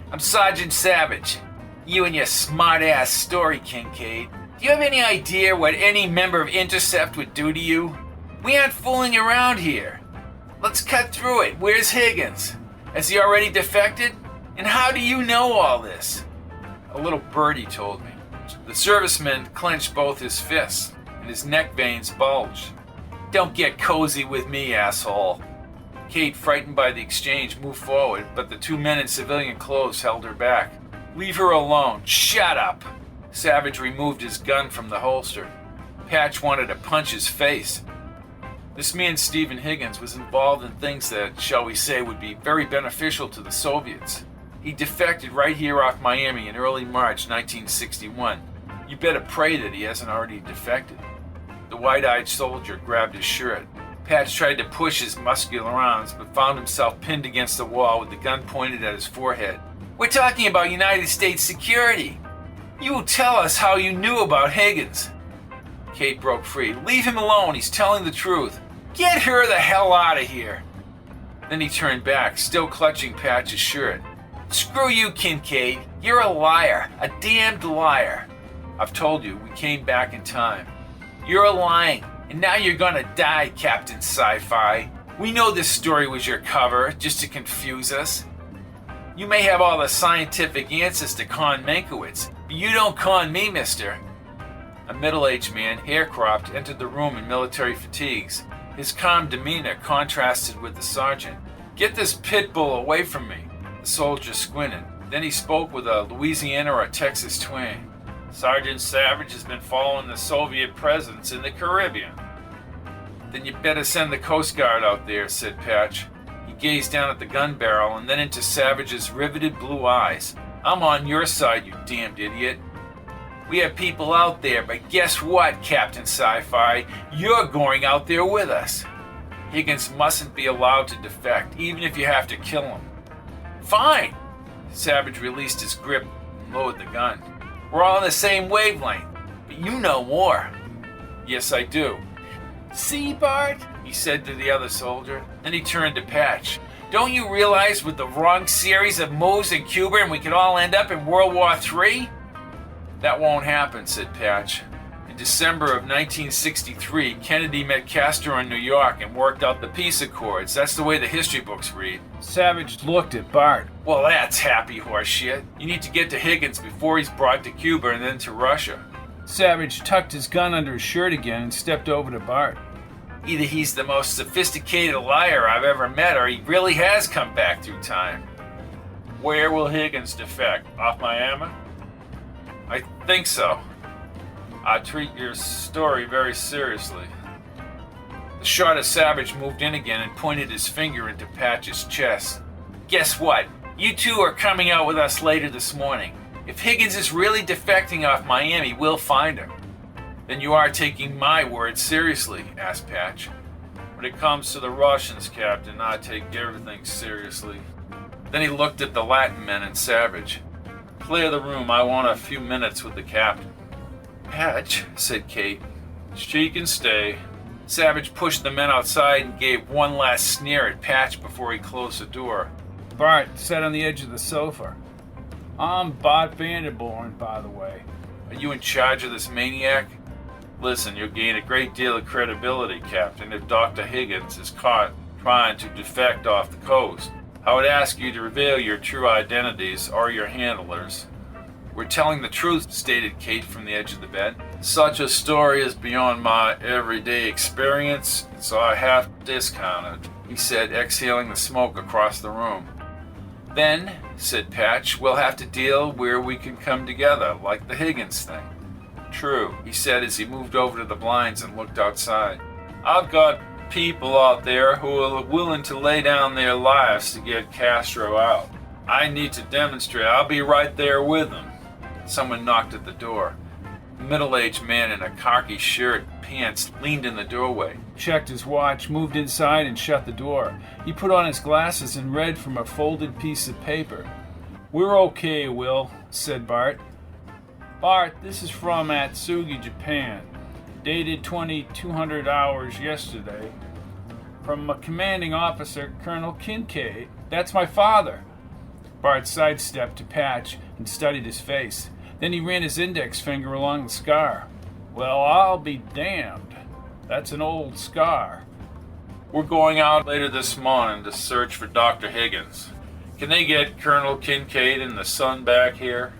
"I'm Sergeant Savage. You and your smart-ass story, Kincaid. Do you have any idea what any member of Intercept would do to you? We aren't fooling around here. Let's cut through it. Where's Higgins? Has he already defected? And how do you know all this?" "A little birdie told me." The serviceman clenched both his fists, and his neck veins bulged. "Don't get cozy with me, asshole." Kate, frightened by the exchange, moved forward, but the two men in civilian clothes held her back. "Leave her alone. Shut up." Savage removed his gun from the holster. Patch wanted to punch his face. This man, Stephen Higgins, was involved in things that, shall we say, would be very beneficial to the Soviets. He defected right here off Miami in early March 1961. You better pray that he hasn't already defected. The wide-eyed soldier grabbed his shirt. Patch tried to push his muscular arms, but found himself pinned against the wall with the gun pointed at his forehead. "We're talking about United States security. You will tell us how you knew about Higgins." Kate broke free. "Leave him alone. He's telling the truth. Get her the hell out of here." Then he turned back, still clutching Patch's shirt. "Screw you, Kincaid. You're a liar. A damned liar. I've told you, we came back in time. You're lying, and now you're gonna die, Captain Sci-Fi. We know this story was your cover, just to confuse us. You may have all the scientific answers to con Meinkewitz, but you don't con me, mister." A middle-aged man, hair-cropped, entered the room in military fatigues. His calm demeanor contrasted with the sergeant. "Get this pit bull away from me." The soldier squinted. Then he spoke with a Louisiana or a Texas twang. "Sergeant Savage has been following the Soviet presence in the Caribbean." "Then you better send the Coast Guard out there," said Patch. He gazed down at the gun barrel and then into Savage's riveted blue eyes. "I'm on your side, you damned idiot. We have people out there, but guess what, Captain Sci-Fi? You're going out there with us. Higgins mustn't be allowed to defect, even if you have to kill him." "Fine." Savage released his grip and lowered the gun. "We're all on the same wavelength, but you know more." "Yes, I do." "See, Bart?" he said to the other soldier. Then he turned to Patch. "Don't you realize with the wrong series of moves in Cuba and we could all end up in World War III? "That won't happen," said Patch. In December of 1963, Kennedy met Castro in New York and worked out the peace accords. That's the way the history books read. Savage looked at Bart. "Well, that's happy horse shit. You need to get to Higgins before he's brought to Cuba and then to Russia." Savage tucked his gun under his shirt again and stepped over to Bart. "Either he's the most sophisticated liar I've ever met, or he really has come back through time." "Where will Higgins defect? Off Miami?" "I think so. I treat your story very seriously." The shorter Savage moved in again and pointed his finger into Patch's chest. "Guess what? You two are coming out with us later this morning. If Higgins is really defecting off Miami, we'll find him." "Then you are taking my word seriously?" asked Patch. "When it comes to the Russians, Captain, I take everything seriously." Then he looked at the Latin men and Savage. "Clear the room. I want a few minutes with the captain." "Patch," said Kate. "She can stay." Savage pushed the men outside and gave one last sneer at Patch before he closed the door. Bart sat on the edge of the sofa. "I'm Bart Vanderborn, by the way. Are you in charge of this maniac? Listen, you'll gain a great deal of credibility, Captain, if Dr. Higgins is caught trying to defect off the coast. I would ask you to reveal your true identities or your handlers." "We're telling the truth," stated Kate from the edge of the bed. "Such a story is beyond my everyday experience, so I have to discount it," he said, exhaling the smoke across the room. Then, said Patch, we'll have to deal where we can come together, like the Higgins thing. True, he said as he moved over to the blinds and looked outside. I've got people out there who are willing to lay down their lives to get Castro out. I need to demonstrate. I'll be right there with them. Someone knocked at the door. A middle-aged man in a khaki shirt and pants leaned in the doorway, checked his watch, moved inside, and shut the door. He put on his glasses and read from a folded piece of paper. We're okay, Will, said Bart. Bart, this is from Atsugi, Japan. Dated 2200 hours yesterday. From a commanding officer, Colonel Kincaid. That's my father. Bart sidestepped to Patch and studied his face. Then he ran his index finger along the scar. Well, I'll be damned. That's an old scar. We're going out later this morning to search for Dr. Higgins. Can they get Colonel Kincaid and the son back here?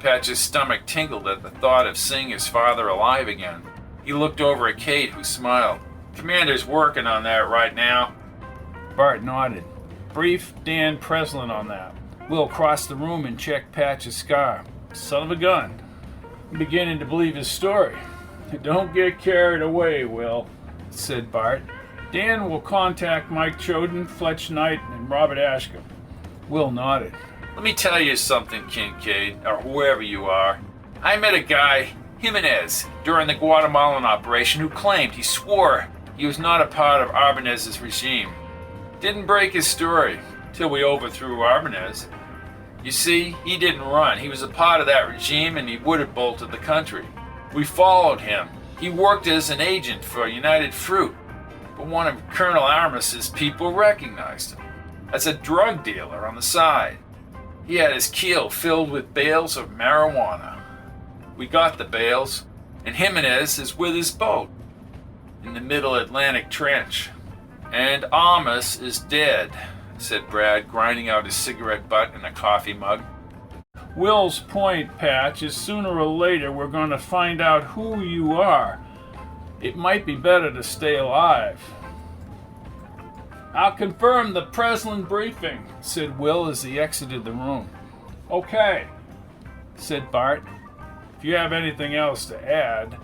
Patch's stomach tingled at the thought of seeing his father alive again. He looked over at Kate, who smiled. Commander's working on that right now. Bart nodded. Brief Dan Preslin on that. Will crossed the room and checked Patch's scar. Son of a gun. I'm beginning to believe his story. Don't get carried away, Will, said Bart. Dan will contact Mike Choden, Fletch Knight, and Robert Ashcombe. Will nodded. Let me tell you something, Kincaid, or whoever you are. I met a guy, Jimenez, during the Guatemalan operation who claimed, he swore, he was not a part of Arbanez's regime. Didn't break his story till we overthrew Arbanez. You see, he didn't run. He was a part of that regime and he would have bolted the country. We followed him. He worked as an agent for United Fruit, but one of Colonel Aramis's people recognized him as a drug dealer on the side. He had his keel filled with bales of marijuana. We got the bales, and Jimenez is with his boat in the middle Atlantic Trench. And Amos is dead, said Brad, grinding out his cigarette butt in a coffee mug. Will's point, Patch, is sooner or later we're going to find out who you are. It might be better to stay alive. I'll confirm the Preslin briefing, said Will as he exited the room. Okay, said Bart. If you have anything else to add,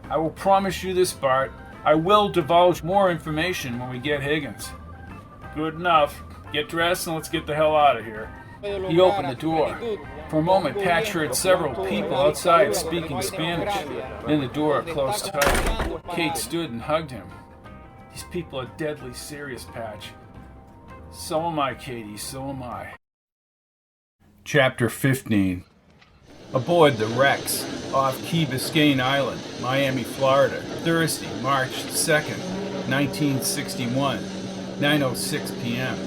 I will promise you this, Bart. I will divulge more information when we get Higgins. Good enough. Get dressed and let's get the hell out of here. He opened the door. For a moment, Patch heard several people outside speaking Spanish. Then the door closed tight. Kate stood and hugged him. These people are deadly serious, Patch. So am I, Katie, so am I. Chapter 15. Aboard the Rex, off Key Biscayne Island, Miami, Florida, Thursday, March 2nd, 1961, 9:06 p.m.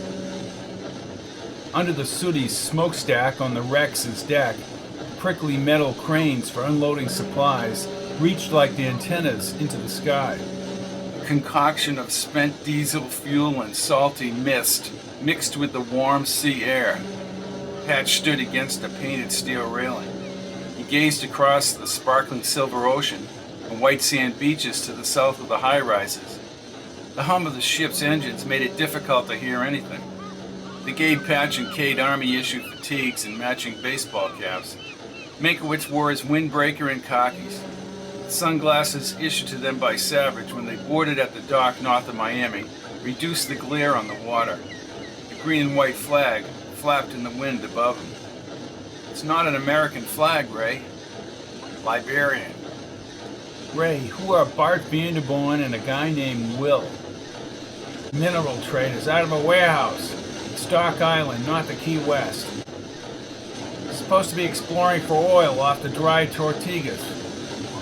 Under the sooty smokestack on the Rex's deck, prickly metal cranes for unloading supplies reached like the antennas into the sky. A concoction of spent diesel fuel and salty mist mixed with the warm sea air. Patch stood against a painted steel railing. He gazed across the sparkling silver ocean and white sand beaches to the south of the high-rises. The hum of the ship's engines made it difficult to hear anything. They gave Patch and Kate Army-issue fatigues and matching baseball caps. Meinkewitz wore his windbreaker and khakis. The sunglasses issued to them by Savage when they boarded at the dock north of Miami reduced the glare on the water. The green and white flag flapped in the wind above them. It's not an American flag, Ray. Liberian. Ray, who are Bart Vanderboen and a guy named Will? Mineral traders out of a warehouse. Stock Island, not the Key West. Supposed to be exploring for oil off the dry Tortugas.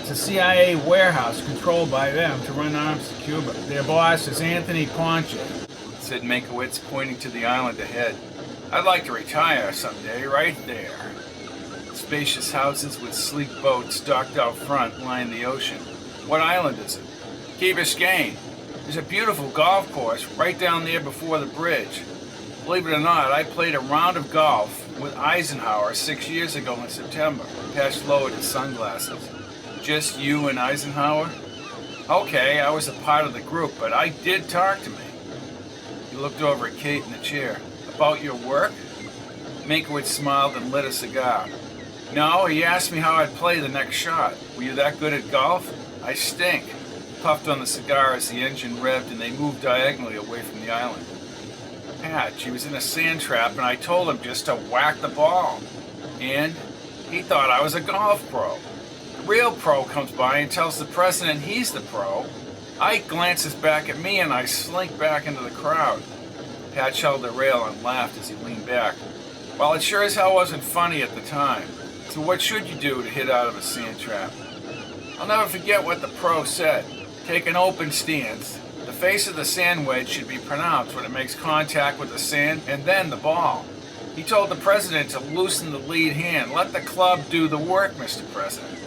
It's a CIA warehouse controlled by them to run arms to Cuba. Their boss is Anthony Ponce, said Meinkewitz, pointing to the island ahead. I'd like to retire someday right there. Spacious houses with sleek boats docked out front line the ocean. What island is it? Key Biscayne. There's a beautiful golf course right down there before the bridge. Believe it or not, I played a round of golf with Eisenhower 6 years ago in September. Patch lowered his sunglasses. Just you and Eisenhower? Okay, I was a part of the group, but I did talk to me. He looked over at Kate in the chair. About your work? Meinkewitz smiled and lit a cigar. No, he asked me how I'd play the next shot. Were you that good at golf? I stink. Puffed on the cigar as the engine revved and they moved diagonally away from the island. Patch, he was in a sand trap and I told him just to whack the ball. And he thought I was a golf pro. The real pro comes by and tells the president he's the pro. Ike glances back at me and I slink back into the crowd. Patch held the rail and laughed as he leaned back. Well, it sure as hell wasn't funny at the time. So what should you do to hit out of a sand trap? I'll never forget what the pro said. Take an open stance. The face of the sand wedge should be pronounced when it makes contact with the sand and then the ball. He told the president to loosen the lead hand. Let the club do the work, Mr. President.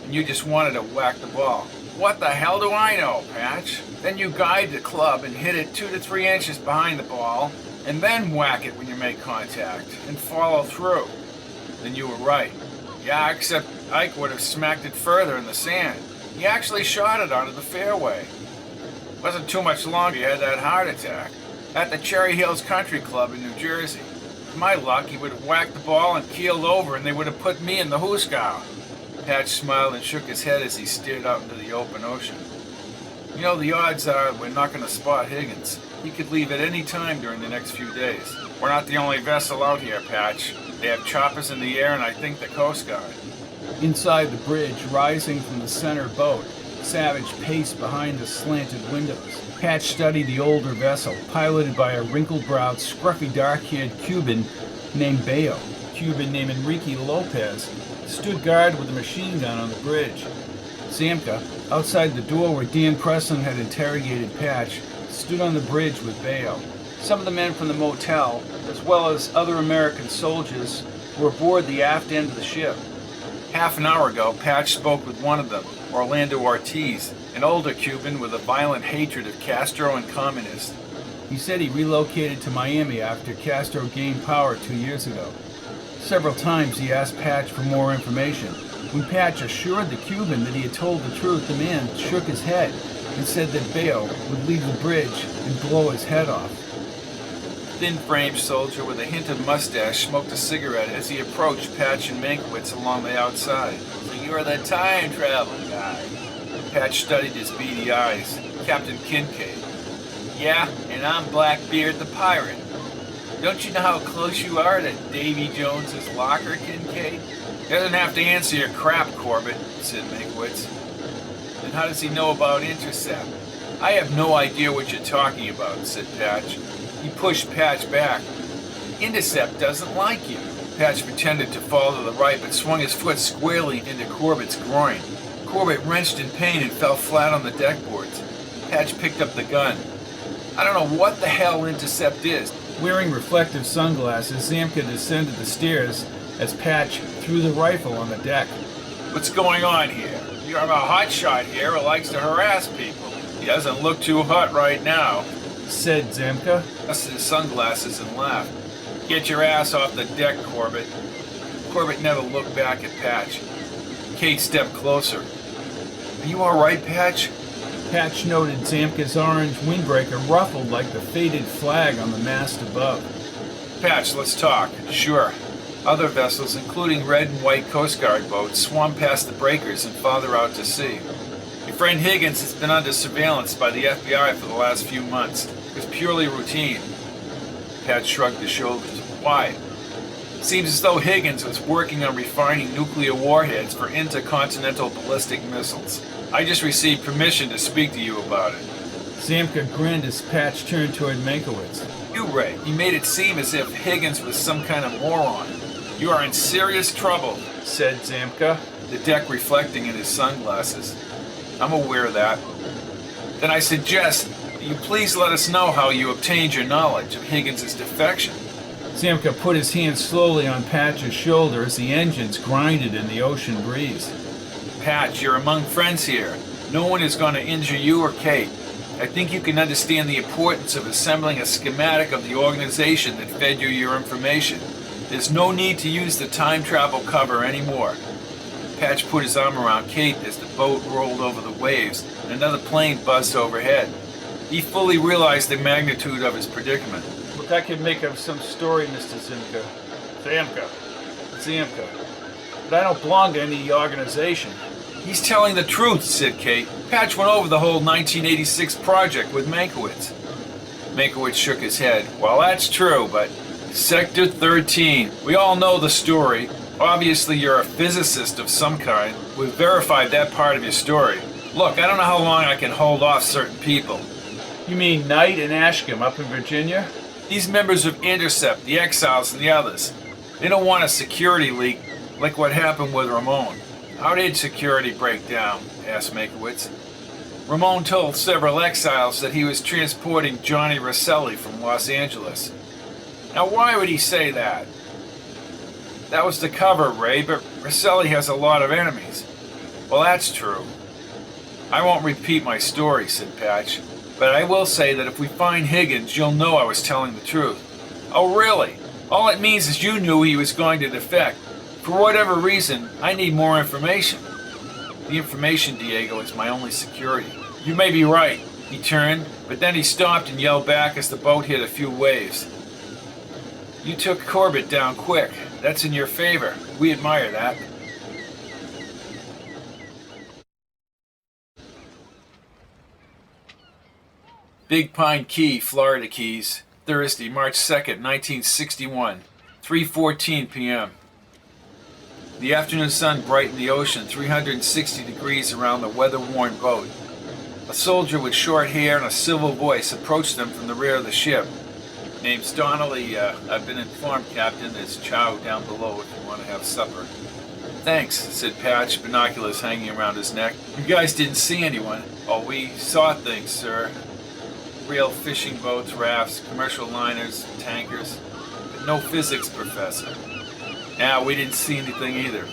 And you just wanted to whack the ball. What the hell do I know, Patch? Then you guide the club and hit it 2 to 3 inches behind the ball, and then whack it when you make contact, and follow through. Then you were right. Yeah, except Ike would have smacked it further in the sand. He actually shot it onto the fairway. Wasn't too much longer he had that heart attack. At the Cherry Hills Country Club in New Jersey. With my luck, he would have whacked the ball and keeled over, and they would have put me in the hoosegow. Patch smiled and shook his head as he stared out into the open ocean. You know, the odds are we're not going to spot Higgins. He could leave at any time during the next few days. We're not the only vessel out here, Patch. They have choppers in the air and I think the Coast Guard. Inside the bridge, rising from the center boat, Savage paced behind the slanted windows. Patch studied the older vessel, piloted by a wrinkled-browed, scruffy, dark-haired Cuban named Bayo. Cuban named Enrique Lopez stood guard with a machine gun on the bridge. Zamka, outside the door where Dan Preston had interrogated Patch, stood on the bridge with Bayo. Some of the men from the motel, as well as other American soldiers, were aboard the aft end of the ship. Half an hour ago, Patch spoke with one of them, Orlando Ortiz, an older Cuban with a violent hatred of Castro and communists. He said he relocated to Miami after Castro gained power 2 years ago. Several times he asked Patch for more information. When Patch assured the Cuban that he had told the truth, the man shook his head and said that Bayo would leave the bridge and blow his head off. A thin-framed soldier with a hint of mustache smoked a cigarette as he approached Patch and Meinkewitz along the outside. So you're the time travel guy. Patch studied his beady eyes. Captain Kincaid. Yeah, and I'm Blackbeard the pirate. Don't you know how close you are to Davy Jones's locker, Kincaid? He doesn't have to answer your crap, Corbett, said Meinkewitz. Then how does he know about Intercept? I have no idea what you're talking about, said Patch. He pushed Patch back. Intercept doesn't like you. Patch pretended to fall to the right, but swung his foot squarely into Corbett's groin. Corbett wrenched in pain and fell flat on the deck boards. Patch picked up the gun. I don't know what the hell Intercept is. Wearing reflective sunglasses, Zamka descended the stairs as Patch threw the rifle on the deck. What's going on here? You have a hotshot here who likes to harass people. He doesn't look too hot right now, said Zamka. Adjusted his sunglasses and laughed. Get your ass off the deck, Corbett. Corbett never looked back at Patch. Kate stepped closer. Are you all right, Patch? Patch noted Zamka's orange windbreaker ruffled like the faded flag on the mast above. Patch, let's talk. Sure. Other vessels, including red and white Coast Guard boats, swam past the breakers and farther out to sea. Your friend Higgins has been under surveillance by the FBI for the last few months. It's purely routine. Patch shrugged his shoulders. Why? Seems as though Higgins was working on refining nuclear warheads for intercontinental ballistic missiles. I just received permission to speak to you about it. Zamka grinned as Patch turned toward Meinkewitz. You, Ray, you made it seem as if Higgins was some kind of moron. You are in serious trouble, said Zamka, the deck reflecting in his sunglasses. I'm aware of that. Then I suggest that you please let us know how you obtained your knowledge of Higgins' defection. Zamka put his hand slowly on Patch's shoulder as the engines grinded in the ocean breeze. Patch, you're among friends here. No one is going to injure you or Kate. I think you can understand the importance of assembling a schematic of the organization that fed you your information. There's no need to use the time travel cover anymore. Patch put his arm around Kate as the boat rolled over the waves and another plane buzzed overhead. He fully realized the magnitude of his predicament. What I could make of some story, Mr. Zamka. Zamka. But I don't belong to any organization. He's telling the truth, said Kate. Patch went over the whole 1986 project with Meinkewitz. Meinkewitz shook his head. Well, that's true, but Sector 13. We all know the story. Obviously, you're a physicist of some kind. We've verified that part of your story. Look, I don't know how long I can hold off certain people. You mean Knight and Ashcombe up in Virginia? These members of Intercept, the Exiles, and the others. They don't want a security leak like what happened with Ramon. How did security break down? Asked Meinkewitz. Ramon told several exiles that he was transporting Johnny Rosselli from Los Angeles. Now, why would he say that? That was to cover Ray, but Rosselli has a lot of enemies. Well, that's true. I won't repeat my story, said Patch, but I will say that if we find Higgins, you'll know I was telling the truth. Oh, really? All it means is you knew he was going to defect. For whatever reason, I need more information. The information, Diego, is my only security. You may be right. He turned, but then he stopped and yelled back as the boat hit a few waves. You took Corbett down quick. That's in your favor. We admire that. Big Pine Key, Florida Keys, Thursday, March 2nd, 1961, 3:14 p.m. The afternoon sun brightened the ocean 360 degrees around the weather-worn boat. A soldier with short hair and a civil voice approached them from the rear of the ship. Name's Donnelly. I've been informed, Captain. There's chow down below if you want to have supper. Thanks, said Patch, binoculars hanging around his neck. You guys didn't see anyone. Oh, we saw things, sir. Real fishing boats, rafts, commercial liners, tankers. But no physics professor. Yeah, we didn't see anything either.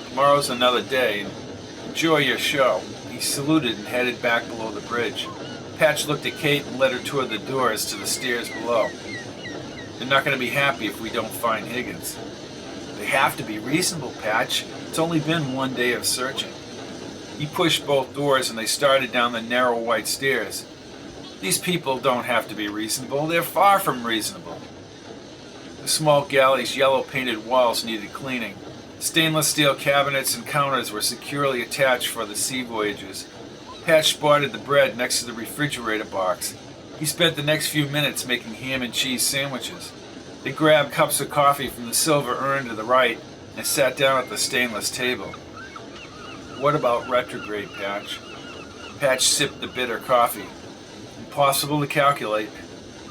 Tomorrow's another day, and enjoy your show. He saluted and headed back below the bridge. Patch looked at Kate and led her toward the doors to the stairs below. They're not going to be happy if we don't find Higgins. They have to be reasonable, Patch. It's only been one day of searching. He pushed both doors and they started down the narrow white stairs. These people don't have to be reasonable. They're far from reasonable. The small galley's yellow-painted walls needed cleaning. Stainless steel cabinets and counters were securely attached for the sea voyages. Patch spotted the bread next to the refrigerator box. He spent the next few minutes making ham and cheese sandwiches. They grabbed cups of coffee from the silver urn to the right and sat down at the stainless table. What about retrograde, Patch? Patch sipped the bitter coffee. Impossible to calculate.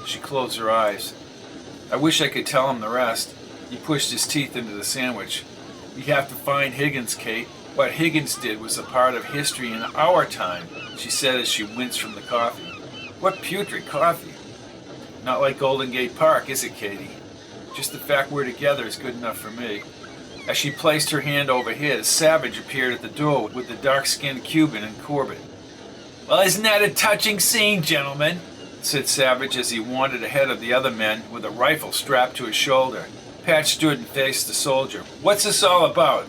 She closed her eyes. I wish I could tell him the rest. He pushed his teeth into the sandwich. We have to find Higgins, Kate. What Higgins did was a part of history in our time, she said as she winced from the coffee. What putrid coffee. Not like Golden Gate Park, is it, Katie? Just the fact we're together is good enough for me. As she placed her hand over his, Savage appeared at the door with the dark-skinned Cuban and Corbett. Well, isn't that a touching scene, gentlemen? Said Savage as he wandered ahead of the other men with a rifle strapped to his shoulder. Patch stood and faced the soldier. What's this all about?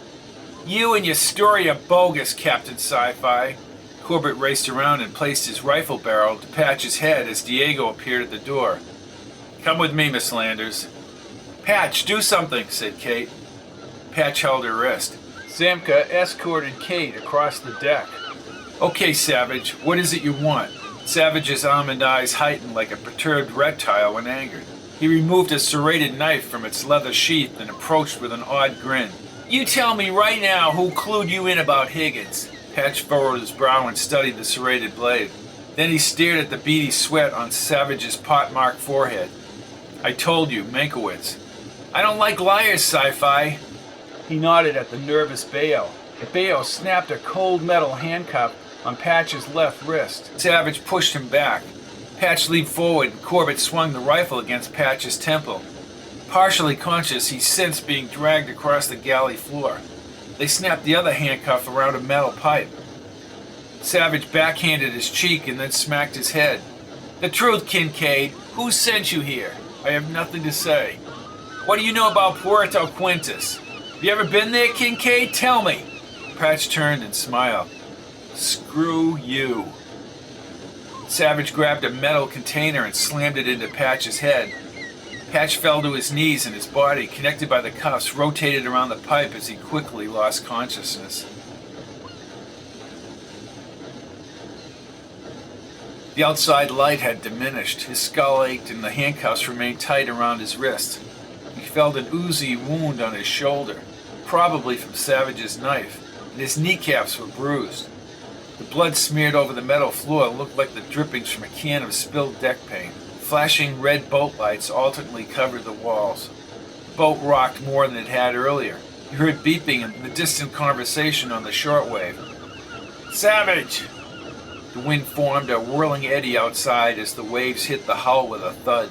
You and your story are bogus, Captain Sci-Fi. Corbett raced around and placed his rifle barrel to Patch's head as Diego appeared at the door. Come with me, Miss Landers. Patch, do something, said Kate. Patch held her wrist. Zamka escorted Kate across the deck. Okay, Savage, what is it you want? Savage's almond eyes heightened like a perturbed reptile when angered. He removed a serrated knife from its leather sheath and approached with an odd grin. You tell me right now who clued you in about Higgins. Patch furrowed his brow and studied the serrated blade. Then he stared at the beady sweat on Savage's pot-marked forehead. I told you, Meinkewitz. I don't like liars, Sci-Fi. He nodded at the nervous Bayo. The Bayo snapped a cold metal handcuff on Patch's left wrist. Savage pushed him back. Patch leaped forward and Corbett swung the rifle against Patch's temple. Partially conscious, he sensed being dragged across the galley floor. They snapped the other handcuff around a metal pipe. Savage backhanded his cheek and then smacked his head. The truth, Kincaid. Who sent you here? I have nothing to say. What do you know about Puerto Quintas? Have you ever been there, Kincaid? Tell me. Patch turned and smiled. Screw you. Savage grabbed a metal container and slammed it into Patch's head. Patch fell to his knees and his body, connected by the cuffs, rotated around the pipe as he quickly lost consciousness. The outside light had diminished. His skull ached and the handcuffs remained tight around his wrist. He felt an oozy wound on his shoulder, probably from Savage's knife, and his kneecaps were bruised. The blood smeared over the metal floor looked like the drippings from a can of spilled deck paint. Flashing red boat lights alternately covered the walls. The boat rocked more than it had earlier. He heard beeping and the distant conversation on the shortwave. "Savage!" The wind formed a whirling eddy outside as the waves hit the hull with a thud.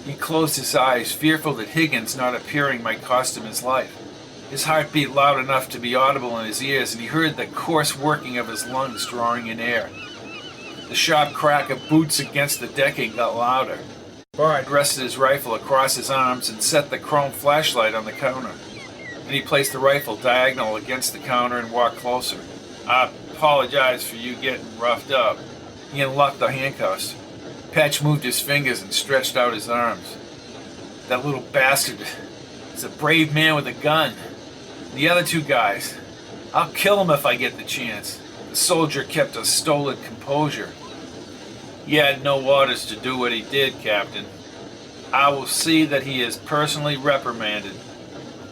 He closed his eyes, fearful that Higgins not appearing might cost him his life. His heart beat loud enough to be audible in his ears, and he heard the coarse working of his lungs drawing in air. The sharp crack of boots against the decking got louder. Bart rested his rifle across his arms and set the chrome flashlight on the counter. Then he placed the rifle diagonal against the counter and walked closer. "I apologize for you getting roughed up." He unlocked the handcuffs. Patch moved his fingers and stretched out his arms. "That little bastard is a brave man with a gun. The other two guys, I'll kill him if I get the chance." The soldier kept a stolid composure. "He had no orders to do what he did, Captain. I will see that he is personally reprimanded.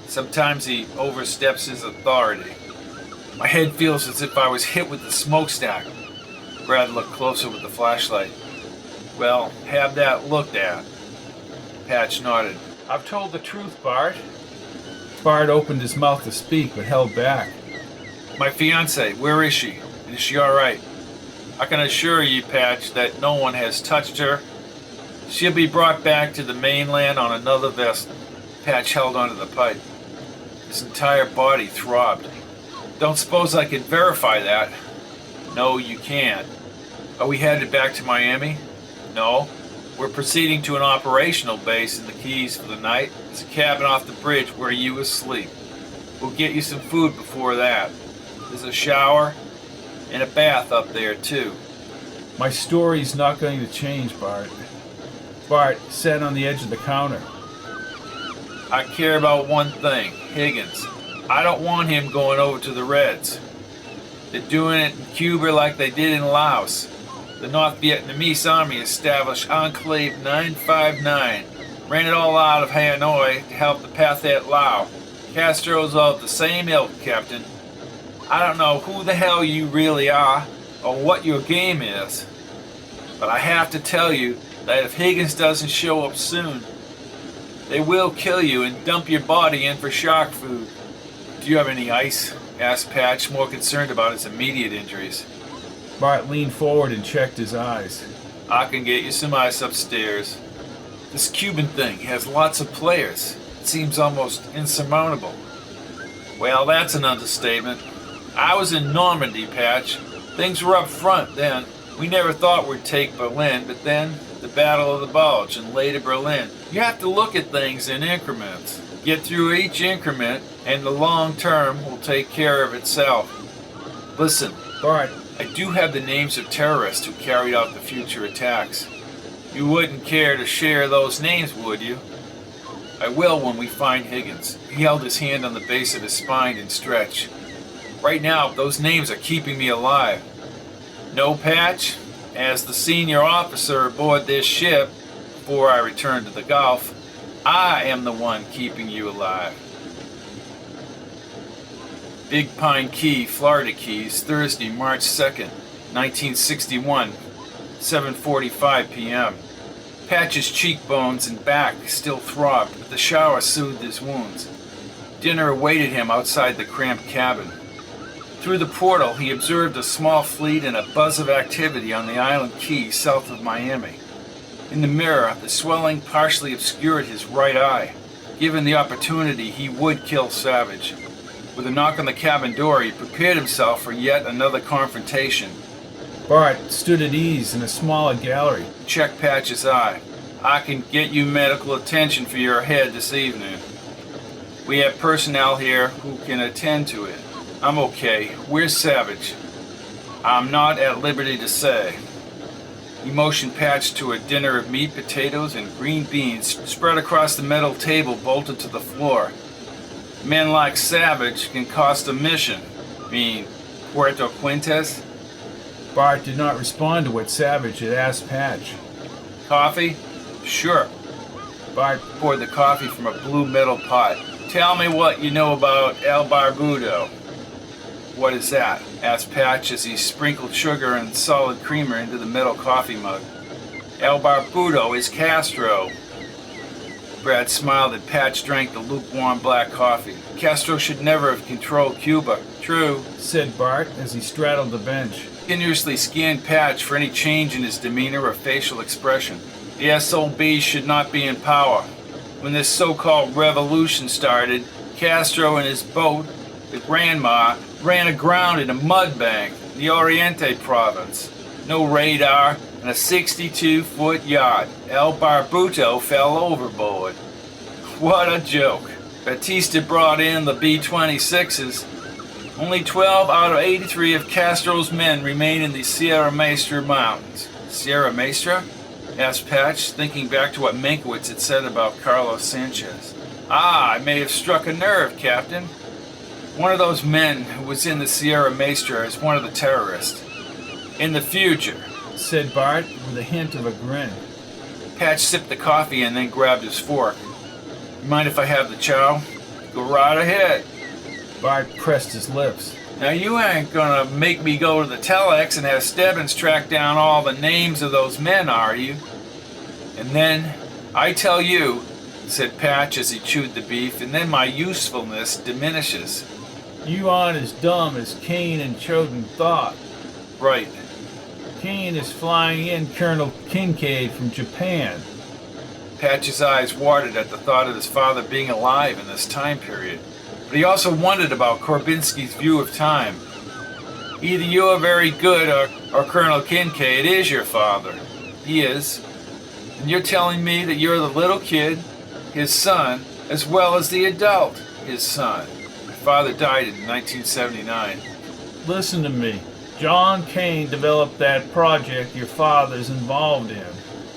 Sometimes he oversteps his authority." "My head feels as if I was hit with the smokestack." Brad looked closer with the flashlight. "Well, have that looked at." Patch nodded. "I've told the truth, Bart." Bart opened his mouth to speak, but held back. "My fiancée, where is she? And is she all right?" "I can assure you, Patch, that no one has touched her. She'll be brought back to the mainland on another vessel." Patch held onto the pipe. His entire body throbbed. "Don't suppose I can verify that?" "No, you can't." "Are we headed back to Miami?" "No. We're proceeding to an operational base in the Keys for the night. It's a cabin off the bridge where you will sleep. We'll get you some food before that. There's a shower and a bath up there, too." "My story's not going to change, Bart." Bart sat on the edge of the counter. "I care about one thing, Higgins. I don't want him going over to the Reds. They're doing it in Cuba like they did in Laos. The North Vietnamese Army established Enclave 959, ran it all out of Hanoi to help the Pathet Lao. Castro's of the same ilk, Captain. I don't know who the hell you really are or what your game is, but I have to tell you that if Higgins doesn't show up soon, they will kill you and dump your body in for shark food." "Do you have any ice?" asked Patch, more concerned about his immediate injuries. Bart leaned forward and checked his eyes. "I can get you some ice upstairs. This Cuban thing has lots of players. It seems almost insurmountable." "Well, that's an understatement. I was in Normandy, Patch. Things were up front then. We never thought we'd take Berlin, but then the Battle of the Bulge and later Berlin. You have to look at things in increments. Get through each increment, and the long term will take care of itself. Listen, Bart, I do have the names of terrorists who carried out the future attacks. You wouldn't care to share those names, would you?" "I will when we find Higgins." He held his hand on the base of his spine and stretched. "Right now, those names are keeping me alive. No, Patch, as the senior officer aboard this ship, before I return to the Gulf, I am the one keeping you alive." Big Pine Key, Florida Keys, Thursday, March 2nd, 1961, 7:45 p.m. Patch's cheekbones and back still throbbed, but the shower soothed his wounds. Dinner awaited him outside the cramped cabin. Through the portal, he observed a small fleet and a buzz of activity on the island key south of Miami. In the mirror, the swelling partially obscured his right eye. Given the opportunity, he would kill Savage. With a knock on the cabin door, he prepared himself for yet another confrontation. Bart stood at ease in a smaller gallery. Checked Patch's eye. "I can get you medical attention for your head this evening. We have personnel here who can attend to it. I'm okay. Where's Savage?" "I'm not at liberty to say." He motioned Patch to a dinner of meat, potatoes, and green beans spread across the metal table bolted to the floor. Men like Savage can cost a mission. Mean Puerto Quintes? Bart did not respond to what Savage had asked Patch. Coffee? Sure. Bart poured the coffee from a blue metal pot. Tell me what you know about El Barbudo. What is that? Asked Patch as he sprinkled sugar and solid creamer into the metal coffee mug. El Barbudo is Castro. Brad smiled and Patch drank the lukewarm black coffee. Castro should never have controlled Cuba. True, said Bart as he straddled the bench. Continuously scanned Patch for any change in his demeanor or facial expression. The SOB should not be in power. When this so-called revolution started, Castro and his boat, the Grandma, ran aground in a mud bank in the Oriente province. No radar and a 62-foot yacht. El Barbudo fell overboard. What a joke. Batista brought in the B-26s. Only 12 out of 83 of Castro's men remain in the Sierra Maestra Mountains. Sierra Maestra? Asked Patch, thinking back to what Meinkewitz had said about Carlos Sánchez. Ah, I may have struck a nerve, Captain. One of those men who was in the Sierra Maestra is one of the terrorists. In the future, said Bart with a hint of a grin. Patch sipped the coffee and then grabbed his fork. You mind if I have the chow? Go right ahead. Bart pressed his lips. Now you ain't gonna make me go to the telex and have Stebbins track down all the names of those men, are you? And then, I tell you, said Patch as he chewed the beef, and then my usefulness diminishes. You aren't as dumb as Kane and Choden thought. Right. Kane is flying in Colonel Kincaid from Japan. Patch's eyes watered at the thought of his father being alive in this time period. But he also wondered about Korbinski's view of time. Either you are very good or Colonel Kincaid is your father. He is. And you're telling me that you're the little kid, his son, as well as the adult, his son. My father died in 1979. Listen to me. John Kane developed that project your father's involved in.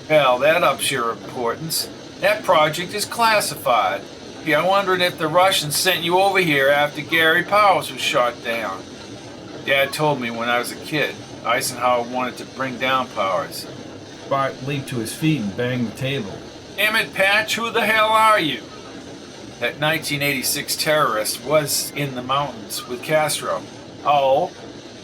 Hell, that ups your importance. That project is classified. I'm wondering if the Russians sent you over here after Gary Powers was shot down. Dad told me when I was a kid, Eisenhower wanted to bring down Powers. Bart leaped to his feet and banged the table. Damn it, Patch, who the hell are you? That 1986 terrorist was in the mountains with Castro. Oh,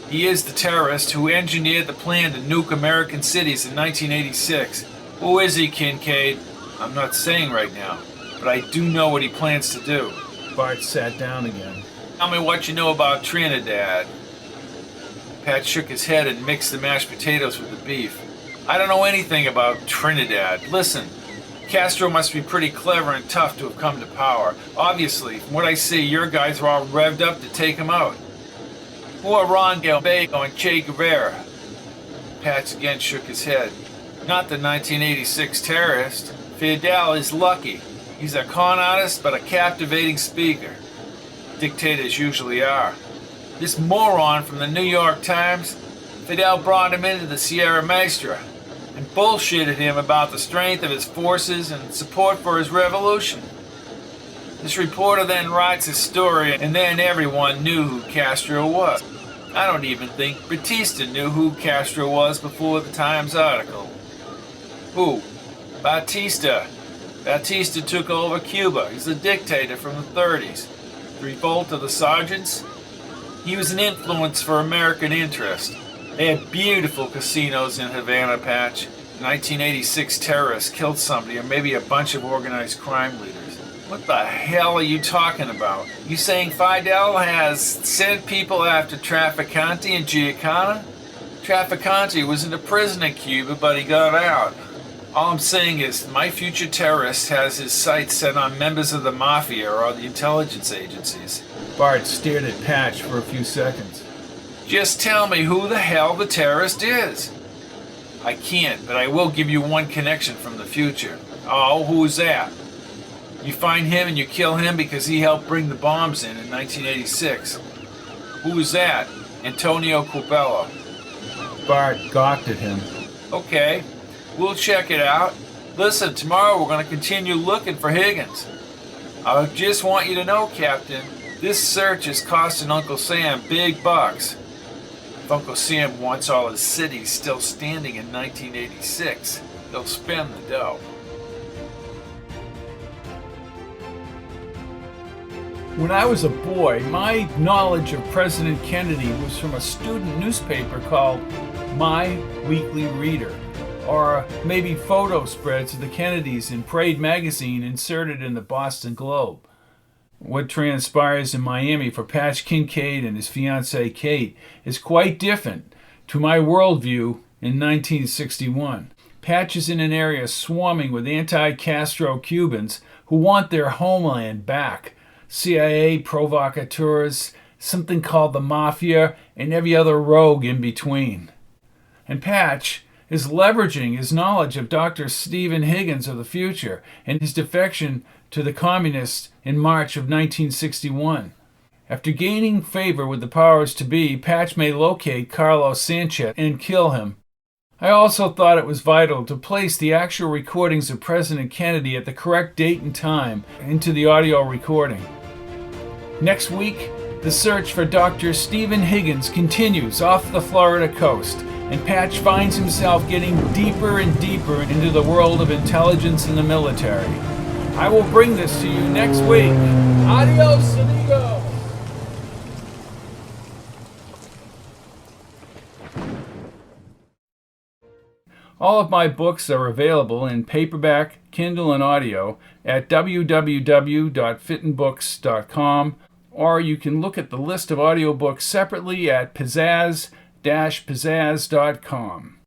he is the terrorist who engineered the plan to nuke American cities in 1986. Who is he, Kincaid? I'm not saying right now. But I do know what he plans to do. Bart sat down again. Tell me what you know about Trinidad. Pat shook his head and mixed the mashed potatoes with the beef. I don't know anything about Trinidad. Listen, Castro must be pretty clever and tough to have come to power. Obviously, from what I see, your guys are all revved up to take him out. Who are Rangel Bago and Che Guevara? Pat again shook his head. Not the 1986 terrorist. Fidel is lucky. He's a con artist, but a captivating speaker. Dictators usually are. This moron from the New York Times, Fidel brought him into the Sierra Maestra and bullshitted him about the strength of his forces and support for his revolution. This reporter then writes his story, and then everyone knew who Castro was. I don't even think Batista knew who Castro was before the Times article. Who? Batista. Batista took over Cuba. He's the dictator from the 30s. The revolt of the sergeants. He was an influence for American interest. They had beautiful casinos in Havana, Patch. 1986 terrorists killed somebody, or maybe a bunch of organized crime leaders. What the hell are you talking about? You saying Fidel has sent people after Trafficante and Giancana? Trafficante was in a prison in Cuba, but he got out. All I'm saying is my future terrorist has his sights set on members of the mafia or the intelligence agencies. Bart stared at Patch for a few seconds. Just tell me who the hell the terrorist is. I can't, but I will give you one connection from the future. Oh, who's that? You find him and you kill him because he helped bring the bombs in 1986. Who is that? Antonio Corbello. Bart gawked at him. Okay, we'll check it out. Listen, tomorrow we're going to continue looking for Higgins. I just want you to know, Captain, this search is costing Uncle Sam big bucks. If Uncle Sam wants all his cities still standing in 1986, he'll spend the dough. When I was a boy, my knowledge of President Kennedy was from a student newspaper called My Weekly Reader, or maybe photo spreads of the Kennedys in Parade magazine inserted in the Boston Globe. What transpires in Miami for Patch Kincaid and his fiancée Kate is quite different to my worldview in 1961. Patch is in an area swarming with anti-Castro Cubans who want their homeland back. CIA provocateurs, something called the Mafia, and every other rogue in between. And Patch is leveraging his knowledge of Dr. Stephen Higgins of the future and his defection to the communists in March of 1961. After gaining favor with the powers to be, Patch may locate Carlos Sánchez and kill him. I also thought it was vital to place the actual recordings of President Kennedy at the correct date and time into the audio recording. Next week, the search for Dr. Stephen Higgins continues off the Florida coast, and Patch finds himself getting deeper and deeper into the world of intelligence and the military. I will bring this to you next week. Adios, amigo! All of my books are available in paperback, Kindle, and audio at www.fittonbooks.com, or you can look at the list of audiobooks separately at pizzazz-pizzazz.com.